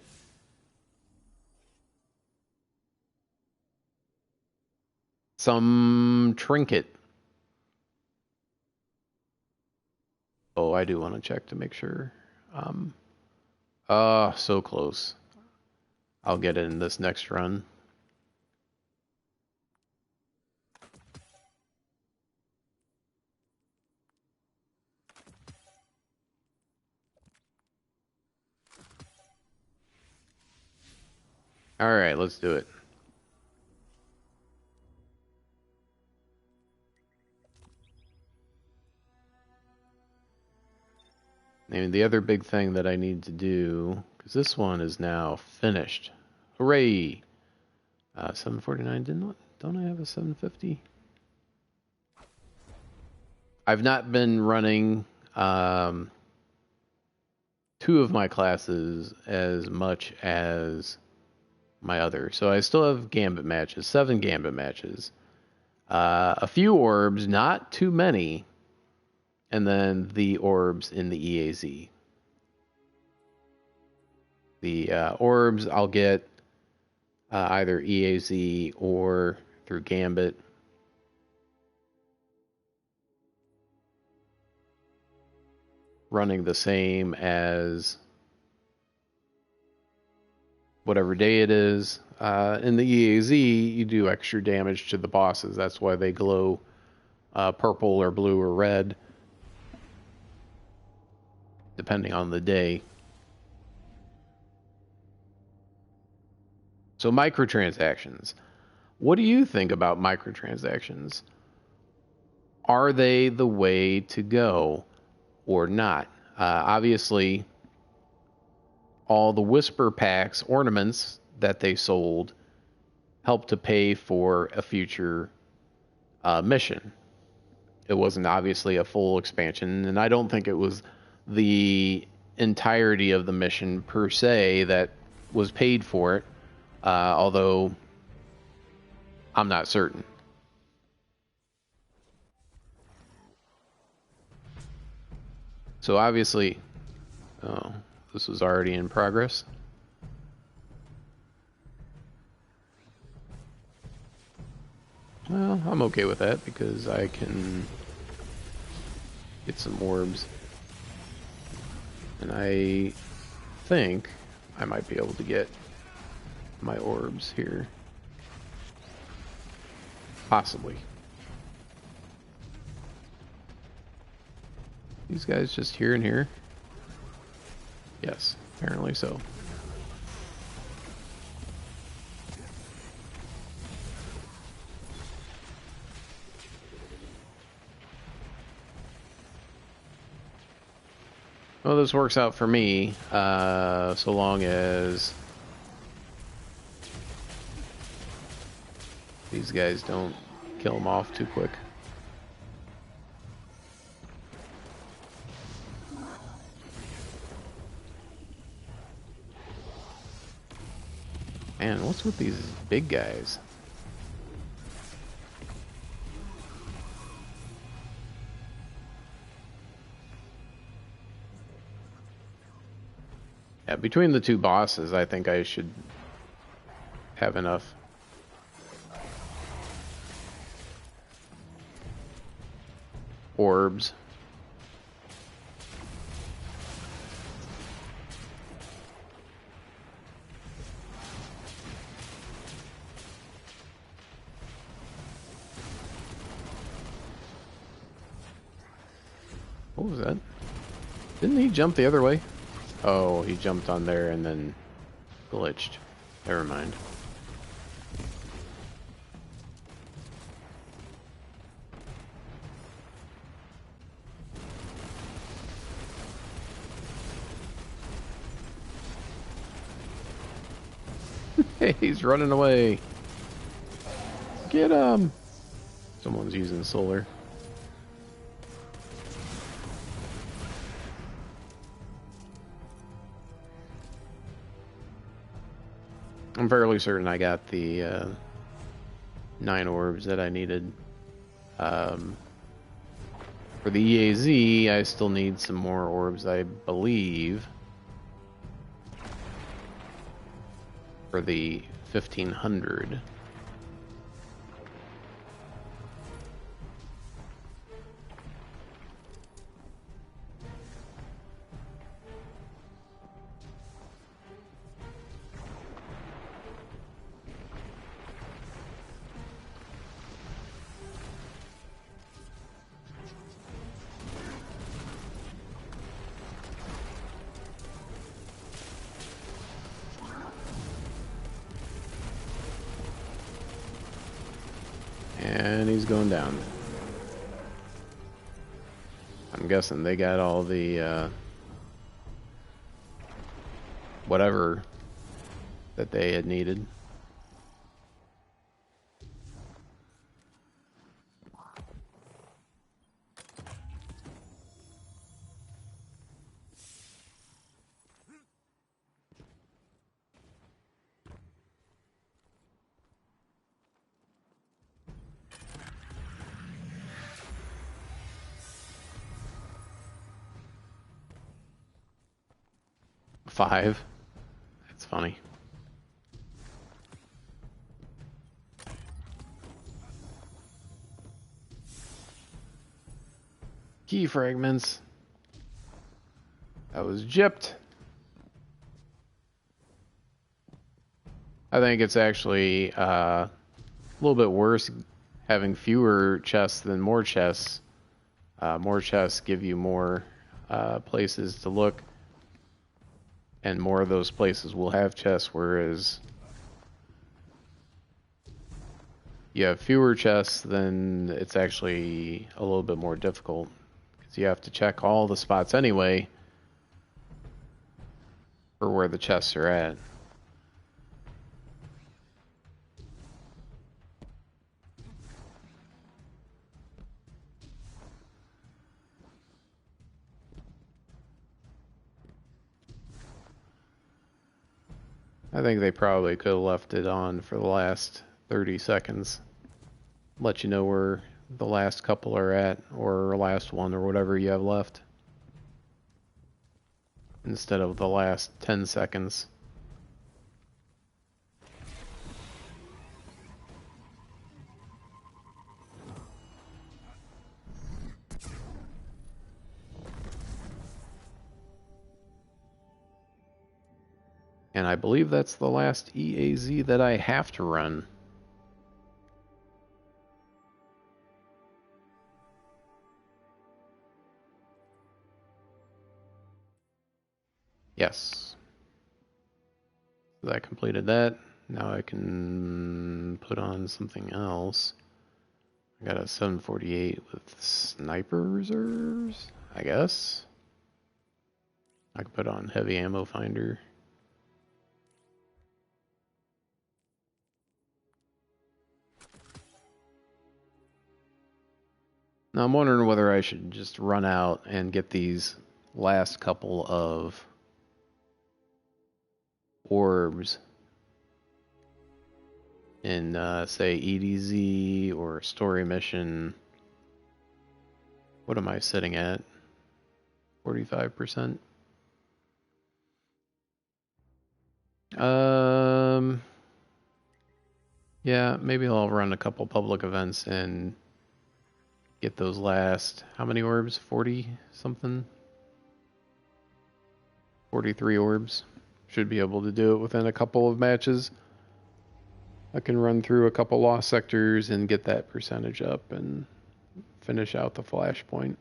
some trinket. Oh, I do want to check to make sure. So close. I'll get it in this next run. All right, let's do it. And the other big thing that I need to do, because this one is now finished. Hooray! 749, don't I have a 750? I've not been running two of my classes as much as my other. So I still have Gambit matches, 7 Gambit matches. A few orbs, not too many. And then the orbs in the EAZ. The orbs I'll get either EAZ or through Gambit. Running the same as whatever day it is. In the EAZ, you do extra damage to the bosses. That's why they glow purple or blue or red, depending on the day. So microtransactions. What do you think about microtransactions? Are they the way to go or not? Obviously, all the Whisper Packs ornaments that they sold helped to pay for a future mission. It wasn't obviously a full expansion, and I don't think it was the entirety of the mission per se that was paid for it, although I'm not certain. So obviously, oh, this was already in progress. Well, I'm okay with that because I can get some orbs. And I think I might be able to get my orbs here. Possibly. These guys just here and here? Yes, apparently so. Well, this works out for me, so long as these guys don't kill them off too quick. Man, what's with these big guys? Yeah, between the two bosses, I think I should have enough. Orbs. What was that? Didn't he jump the other way? Oh, he jumped on there and then glitched. Never mind. Hey, he's running away. Get him! Someone's using solar. I'm fairly certain I got the 9 orbs that I needed. For the EAZ, I still need some more orbs, I believe. For the 1500. And he's going down. I'm guessing they got all the whatever that they had needed. Five. That's funny. Key fragments. That was gypped. I think it's actually a little bit worse having fewer chests than more chests. More chests give you more places to look, and more of those places will have chests, whereas you have fewer chests, then it's actually a little bit more difficult because you have to check all the spots anyway for where the chests are at. I think they probably could have left it on for the last 30 seconds. Let you know where the last couple are at, or last one, or whatever you have left. Instead of the last 10 seconds. And I believe that's the last EAZ that I have to run. Yes. So I completed that. Now I can put on something else. I got a 748 with sniper reserves, I guess. I can put on heavy ammo finder. Now I'm wondering whether I should just run out and get these last couple of orbs in, say, EDZ or story mission. What am I sitting at? 45%? Yeah, maybe I'll run a couple public events and get those last, how many orbs? 40 something? 43 orbs. Should be able to do it within a couple of matches. I can run through a couple lost sectors and get that percentage up and finish out the flashpoint.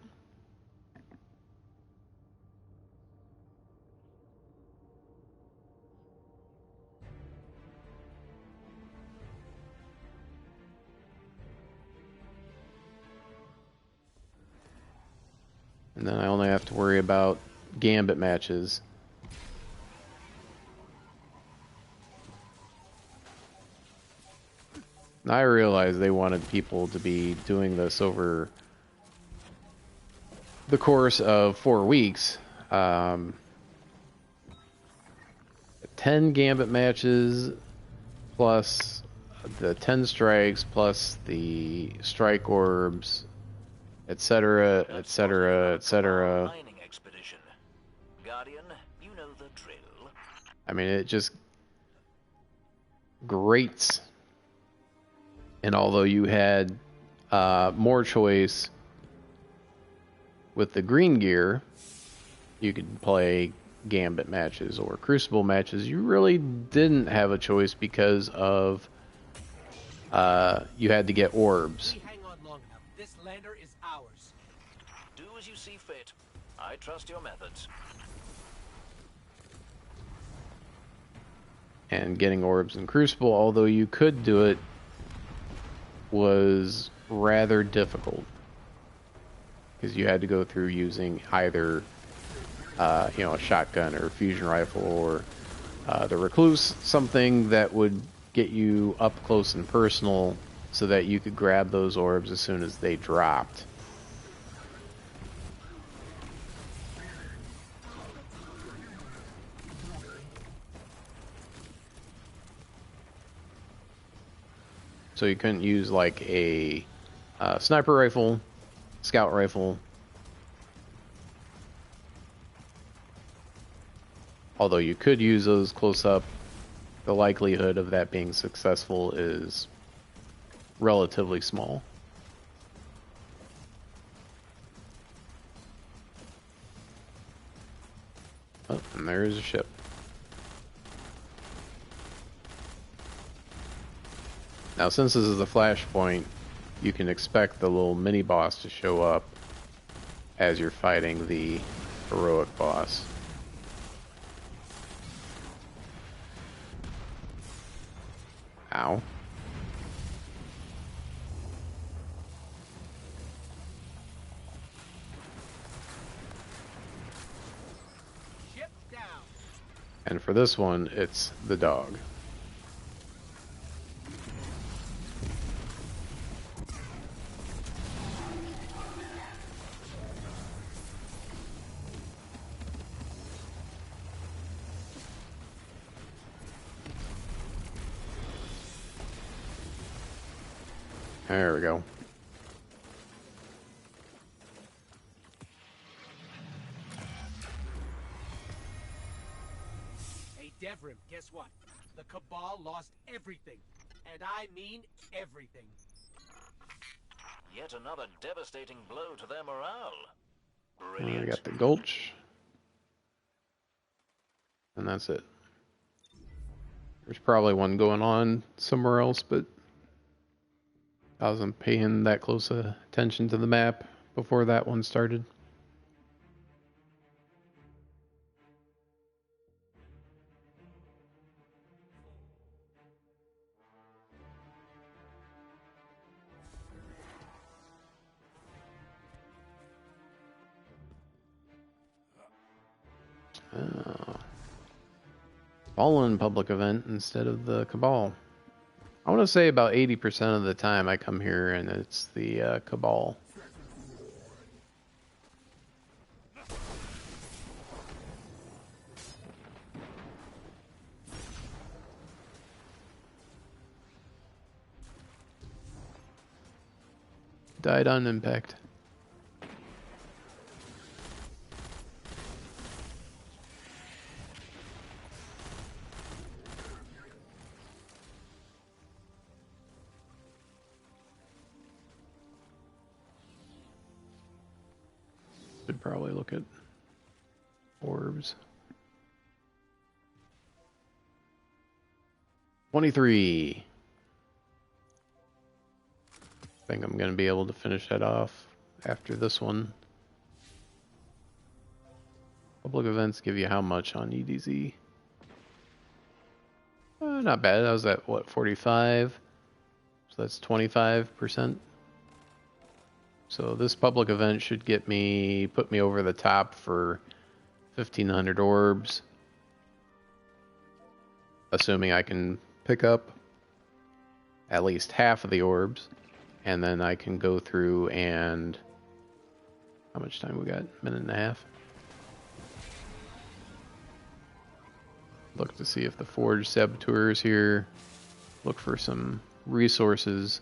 And then I only have to worry about Gambit matches. I realized they wanted people to be doing this over the course of 4 weeks. 10 Gambit matches plus the 10 strikes plus the strike orbs, etc., etc., etc. Guardian, you know the drill. I mean, it just grates. And although you had more choice with the green gear, you could play Gambit matches or Crucible matches. You really didn't have a choice because of you had to get orbs. We hang on long enough. This lander is ours. Do as you see fit. I trust your methods. And getting orbs in Crucible, although you could do it, was rather difficult because you had to go through using either a shotgun or a fusion rifle or the Recluse, something that would get you up close and personal so that you could grab those orbs as soon as they dropped. So you couldn't use like a sniper rifle, scout rifle. Although you could use those close up, the likelihood of that being successful is relatively small. Oh, and there is a ship. Now, since this is a flashpoint, you can expect the little mini boss to show up as you're fighting the heroic boss. Ow. And for this one, it's the dog. There we go. Hey, Devrim, guess what? The Cabal lost everything. And I mean everything. Yet another devastating blow to their morale. We Brilliant. got the Gulch. And that's it. There's probably one going on somewhere else, but I wasn't paying that close attention to the map before that one started. Fallen public event instead of the Cabal. I want to say about 80% of the time I come here and it's the Cabal. Died on impact. Should probably look at orbs. 23. I think I'm going to be able to finish that off after this one. Public events give you how much on EDZ? Not bad. I was at, what, 45? So that's 25%. So this public event should put me over the top for 1,500 orbs. Assuming I can pick up at least half of the orbs. And then I can go through and... How much time we got? Minute and a half. Look to see if the Forge Saboteur is here. Look for some resources.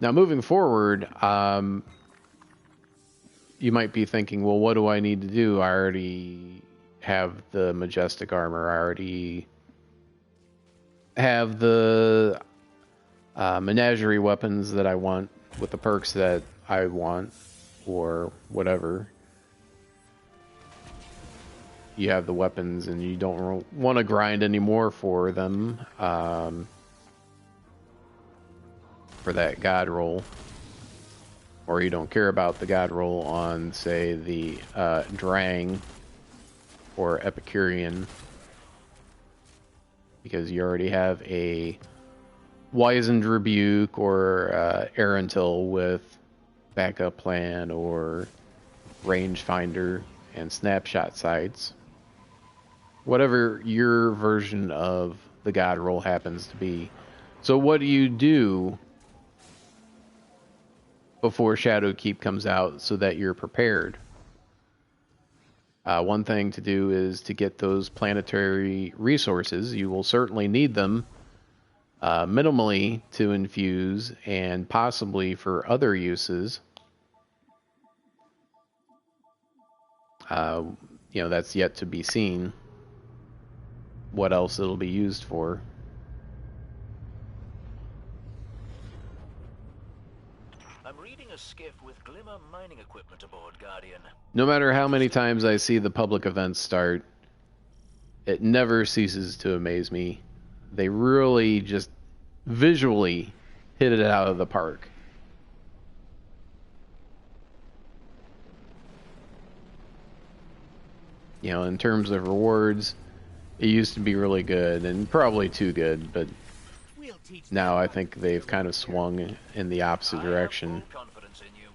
Now, moving forward, you might be thinking, well, what do I need to do? I already have the majestic armor. I already have the menagerie weapons that I want with the perks that I want, or whatever. You have the weapons and you don't want to grind anymore for them. For that god roll, or you don't care about the god roll on, say, the Drang or Epicurean, because you already have a Wizened Rebuke or Erentil with backup plan or rangefinder and snapshot sights. Whatever your version of the god roll happens to be. So what do you do before Shadowkeep comes out so that you're prepared? One thing to do is to get those planetary resources. You will certainly need them minimally to infuse and possibly for other uses. That's yet to be seen what else it'll be used for. I'm reading a skiff with Glimmer mining equipment aboard, Guardian. No matter how many times I see the public events start, it never ceases to amaze me. They really just visually hit it out of the park. In terms of rewards, it used to be really good and probably too good, but now I think they've kind of swung in the opposite direction. I have full confidence in you.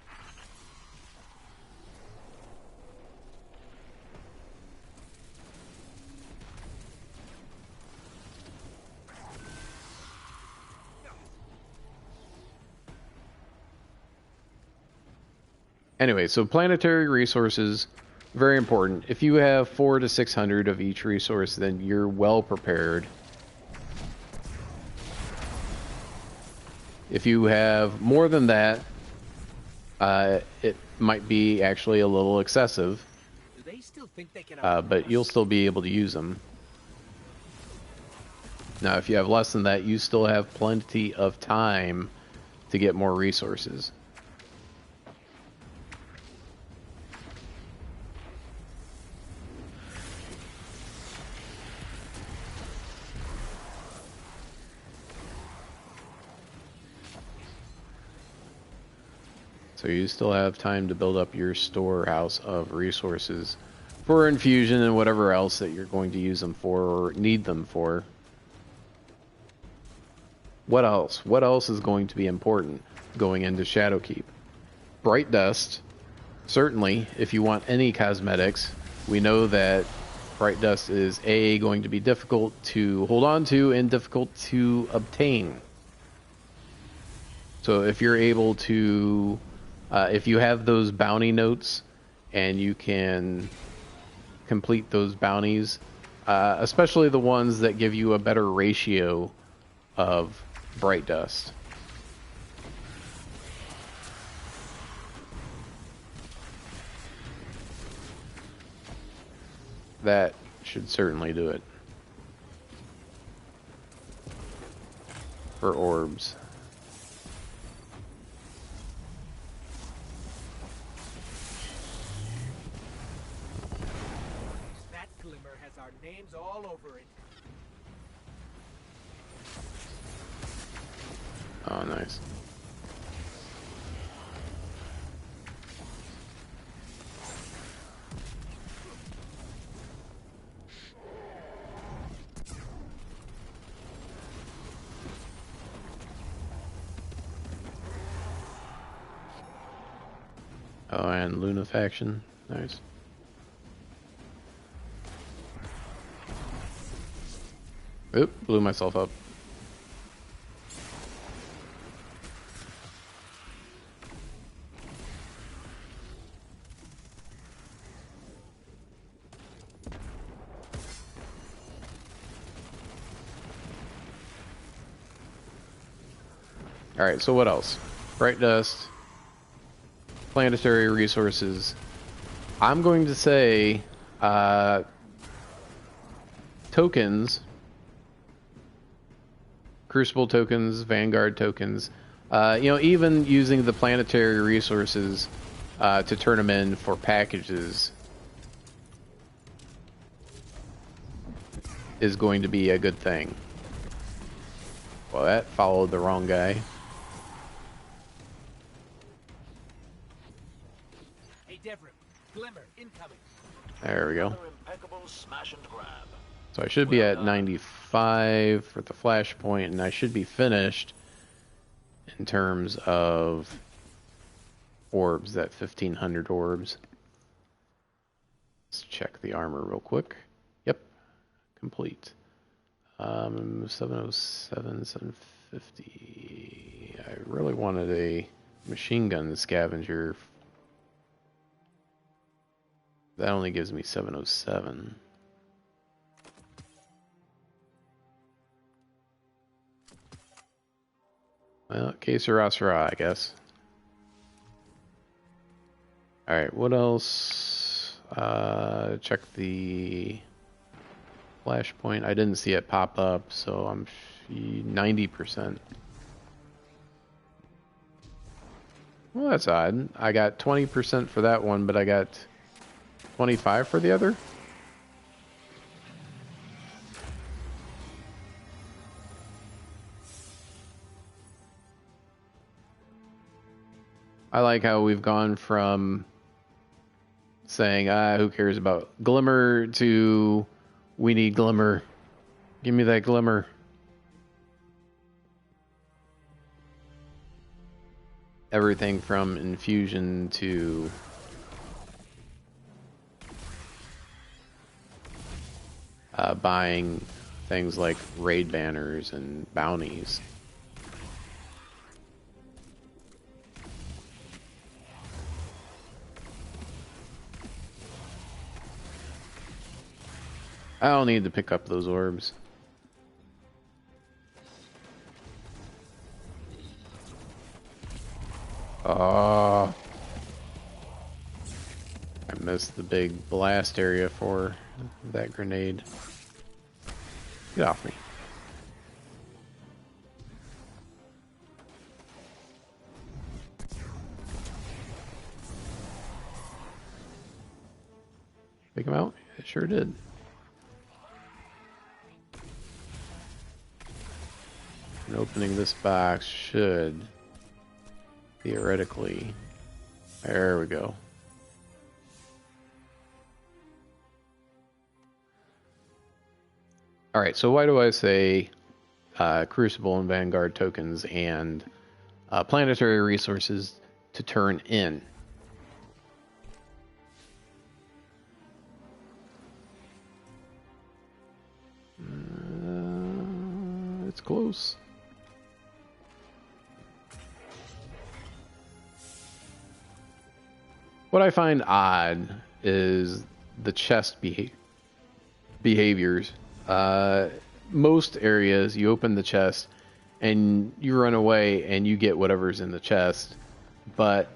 Anyway, so planetary resources, very important. If you have 400 to 600 of each resource, then you're well prepared. If you have more than that, it might be actually a little excessive, Do they still think they can but you'll still be able to use them. Now, if you have less than that, you still have plenty of time to get more resources. So you still have time to build up your storehouse of resources for infusion and whatever else that you're going to use them for or need them for. What else? What else is going to be important going into Shadowkeep? Bright dust. Certainly, if you want any cosmetics, we know that bright dust is going to be difficult to hold on to and difficult to obtain. So if you're able to, if you have those bounty notes and you can complete those bounties, especially the ones that give you a better ratio of bright dust. That should certainly do it. For orbs. That glimmer has our names all over it. Oh, nice. Oh, and Lunafaction. Nice. Oop, blew myself up. Alright, so what else? Bright dust, planetary resources. I'm going to say tokens, Crucible tokens, Vanguard tokens, even using the planetary resources to turn them in for packages is going to be a good thing. Well, that followed the wrong guy. Glimmer incoming. There we go. Another impeccable smash and grab. So I should be at 95 for the flashpoint, and I should be finished in terms of orbs, that 1500 orbs. Let's check the armor real quick. Yep, complete. 707, 750. I really wanted a machine gun scavenger. That only gives me 707. Well, que sera, sera, I guess. Alright, what else? Check the flashpoint. I didn't see it pop up, so I'm 90%. Well, that's odd. I got 20% for that one, but I got 25 for the other? I like how we've gone from saying, who cares about glimmer to we need glimmer. Give me that glimmer. Everything from infusion to buying things like raid banners and bounties. I don't need to pick up those orbs. Oh, I missed the big blast area for that grenade. Get off me. Pick him out? It sure did. And opening this box should theoretically. There we go. Alright, so why do I say Crucible and Vanguard tokens and planetary resources to turn in? It's close. What I find odd is the chest behaviors. Most areas, you open the chest and you run away and you get whatever's in the chest. But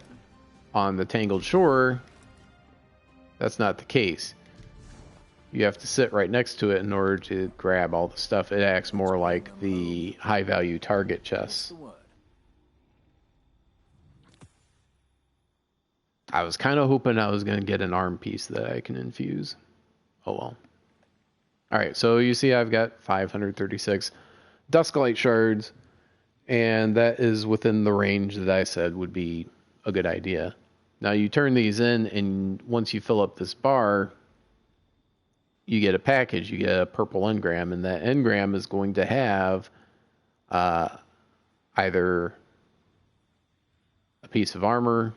on the Tangled Shore, that's not the case. You have to sit right next to it in order to grab all the stuff. It acts more like the high-value target chests. I was kind of hoping I was going to get an arm piece that I can infuse. Oh well. Alright, so you see I've got 536 Dusklight shards, and that is within the range that I said would be a good idea. Now you turn these in, and once you fill up this bar, you get a package. You get a purple engram, and that engram is going to have either a piece of armor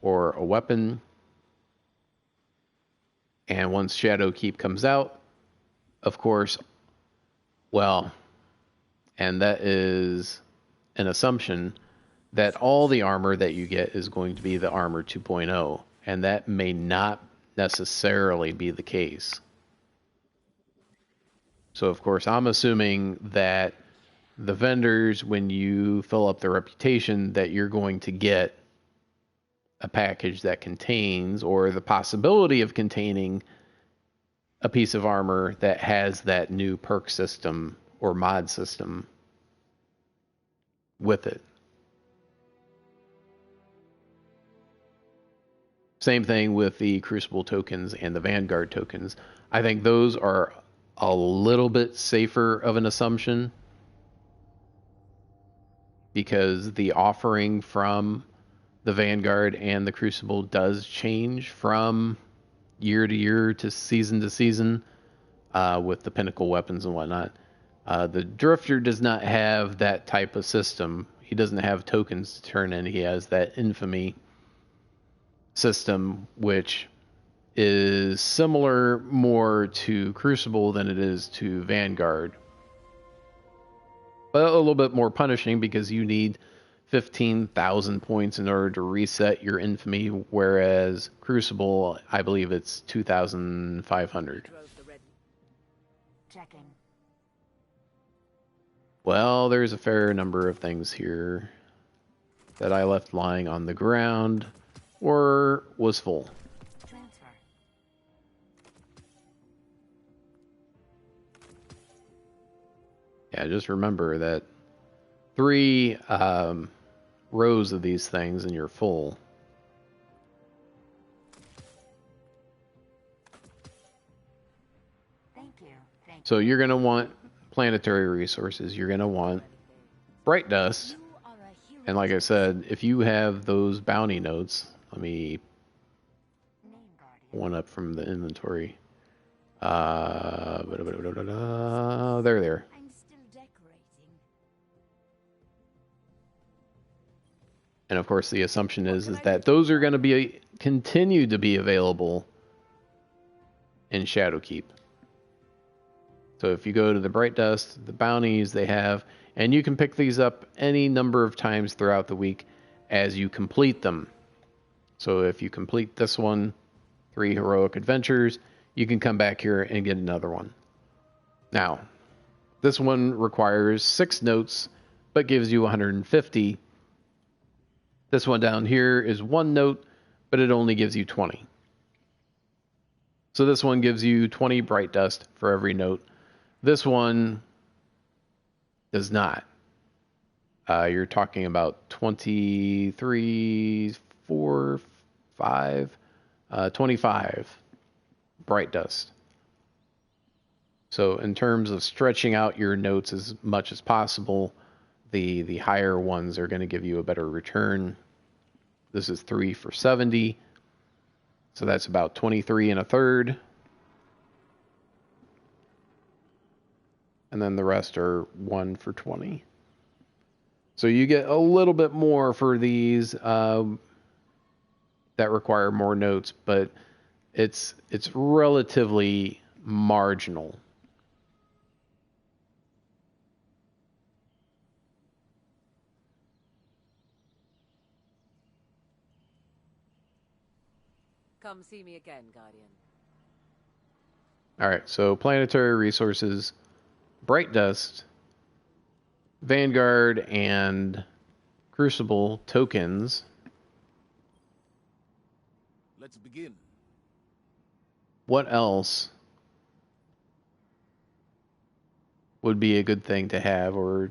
or a weapon. And once Shadowkeep comes out, of course, well, and that is an assumption that all the armor that you get is going to be the armor 2.0, and that may not necessarily be the case. So, of course, I'm assuming that the vendors, when you fill up the reputation, that you're going to get a package that contains, or the possibility of containing, a piece of armor that has that new perk system or mod system with it. Same thing with the Crucible tokens and the Vanguard tokens. I think those are a little bit safer of an assumption, because the offering from the Vanguard and the Crucible does change from year to year to season with the pinnacle weapons and whatnot. The Drifter does not have that type of system. He doesn't have tokens to turn in. He has that infamy system, which is similar more to Crucible than it is to Vanguard. But a little bit more punishing, because you need 15,000 points in order to reset your infamy, whereas Crucible, I believe it's 2,500. Checking. Well, there's a fair number of things here that I left lying on the ground or was full. Transfer. Yeah, just remember that 3 rows of these things and you're full. Thank you. Thank So you're going to want planetary resources. You're going to want bright dust. you. Are a hero. And like I said, if you have those bounty notes, let me Name guardian. one up from the inventory. They're there. I'm still decorating. And of course, the assumption is that those are going to be continue to be available in Shadowkeep. So if you go to the Bright Dust, the bounties they have, and you can pick these up any number of times throughout the week as you complete them. So if you complete this one, 3 heroic adventures, you can come back here and get another one. Now, this one requires 6 notes, but gives you 150. This one down here is 1 note, but it only gives you 20. So this one gives you 20 bright dust for every note. This one does not. You're talking about 23, 4, 5, 25 bright dust. So in terms of stretching out your notes as much as possible, the higher ones are going to give you a better return. This is 3 for 70. So that's about 23 and a third. And then the rest are 1 for 20. So you get a little bit more for these that require more notes, but it's relatively marginal. Come see me again, Guardian. All right, so planetary resources, bright dust, Vanguard, and Crucible tokens. Let's begin. What else would be a good thing to have or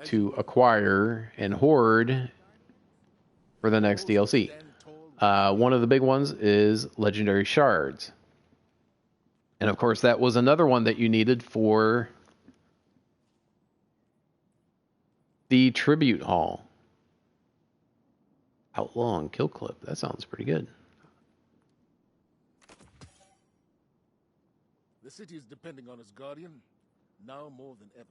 to acquire and hoard for the next DLC? One of the big ones is legendary shards. And of course, that was another one that you needed for the tribute hall. Outlaw and kill clip. That sounds pretty good. The city is depending on its guardian, now more than ever.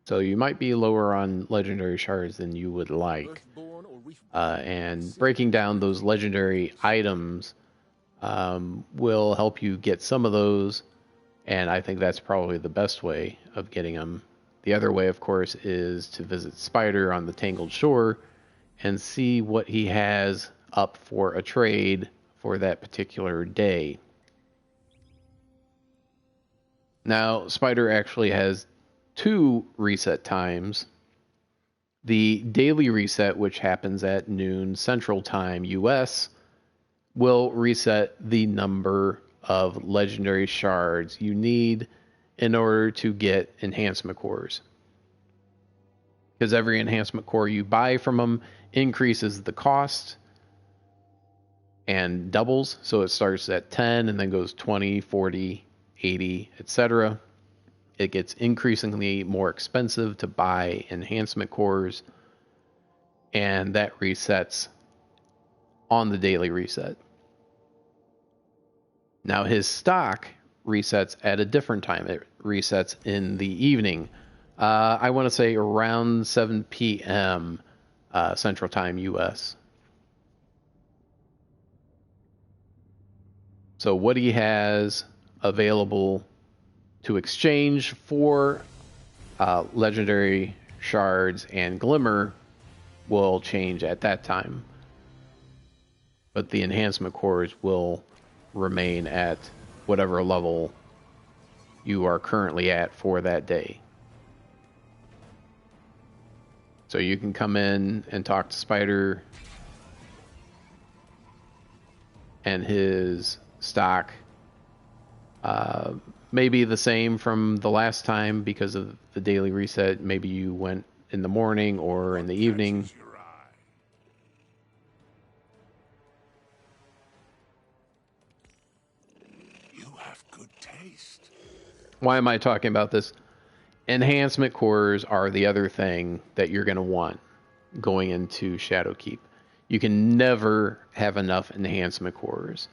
So you might be lower on legendary shards than you would like. And breaking down those legendary items will help you get some of those. And I think that's probably the best way of getting them. The other way, of course, is to visit Spider on the Tangled Shore and see what he has up for a trade for that particular day. Now, Spider actually has 2 reset times. The daily reset, which happens at noon Central Time US, will reset the number of legendary shards you need in order to get enhancement cores. Because every enhancement core you buy from them increases the cost and doubles. So it starts at 10 and then goes 20, 40, 80, etc. It gets increasingly more expensive to buy enhancement cores, and that resets on the daily reset. Now his stock resets at a different time. It resets in the evening. I want to say around 7 p.m. Central Time US. So what he has available to exchange for legendary shards and glimmer will change at that time. But the enhancement cores will remain at whatever level you are currently at for that day. So you can come in and talk to Spider, and his stock may be the same from the last time because of the daily reset. Maybe you went in the morning or in the evening. You have good taste. Why am I talking about this? Enhancement cores are the other thing that you're going to want going into Shadowkeep. You can never have enough enhancement cores.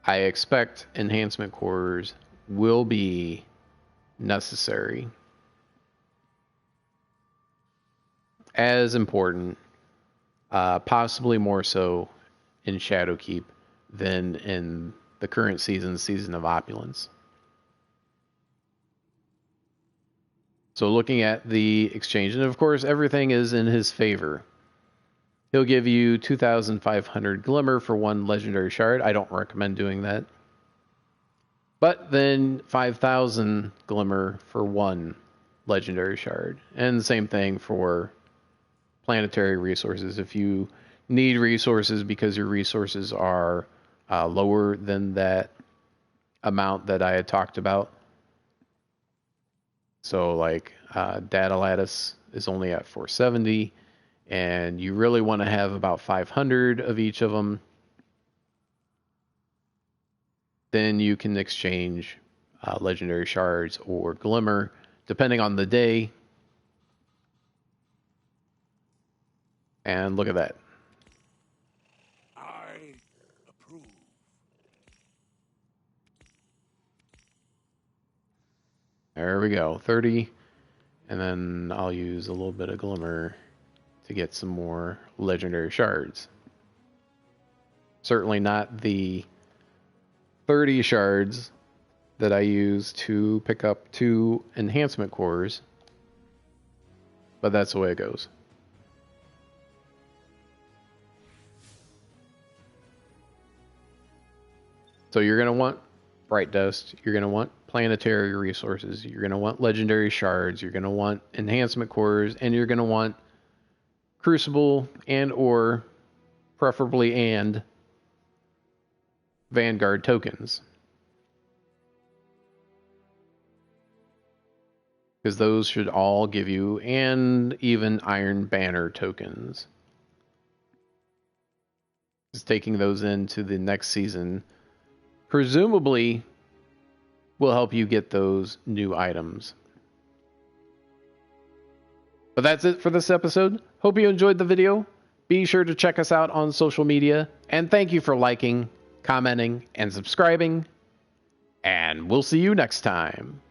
I expect enhancement cores will be necessary, as important, possibly more so in Shadowkeep than in the current season, Season of Opulence. So looking at the exchange, and of course everything is in his favor. He'll give you 2,500 Glimmer for 1 Legendary Shard. I don't recommend doing that. But then 5,000 Glimmer for 1 Legendary Shard. And the same thing for planetary resources. If you need resources because your resources are lower than that amount that I had talked about. So like data lattice is only at 470, and you really want to have about 500 of each of them. Then you can exchange legendary shards or glimmer, depending on the day. And look at that. I approve. There we go, 30. And then I'll use a little bit of glimmer to get some more legendary shards. Certainly not the 30 shards that I use to pick up 2 enhancement cores, but that's the way it goes. So you're going to want bright dust, you're going to want planetary resources, you're going to want legendary shards, you're going to want enhancement cores, and you're going to want crucible and or preferably and Vanguard tokens. Because those should all give you, and even Iron Banner tokens. Just taking those into the next season presumably will help you get those new items. But that's it for this episode. Hope you enjoyed the video. Be sure to check us out on social media. And thank you for liking, commenting, and subscribing. And we'll see you next time.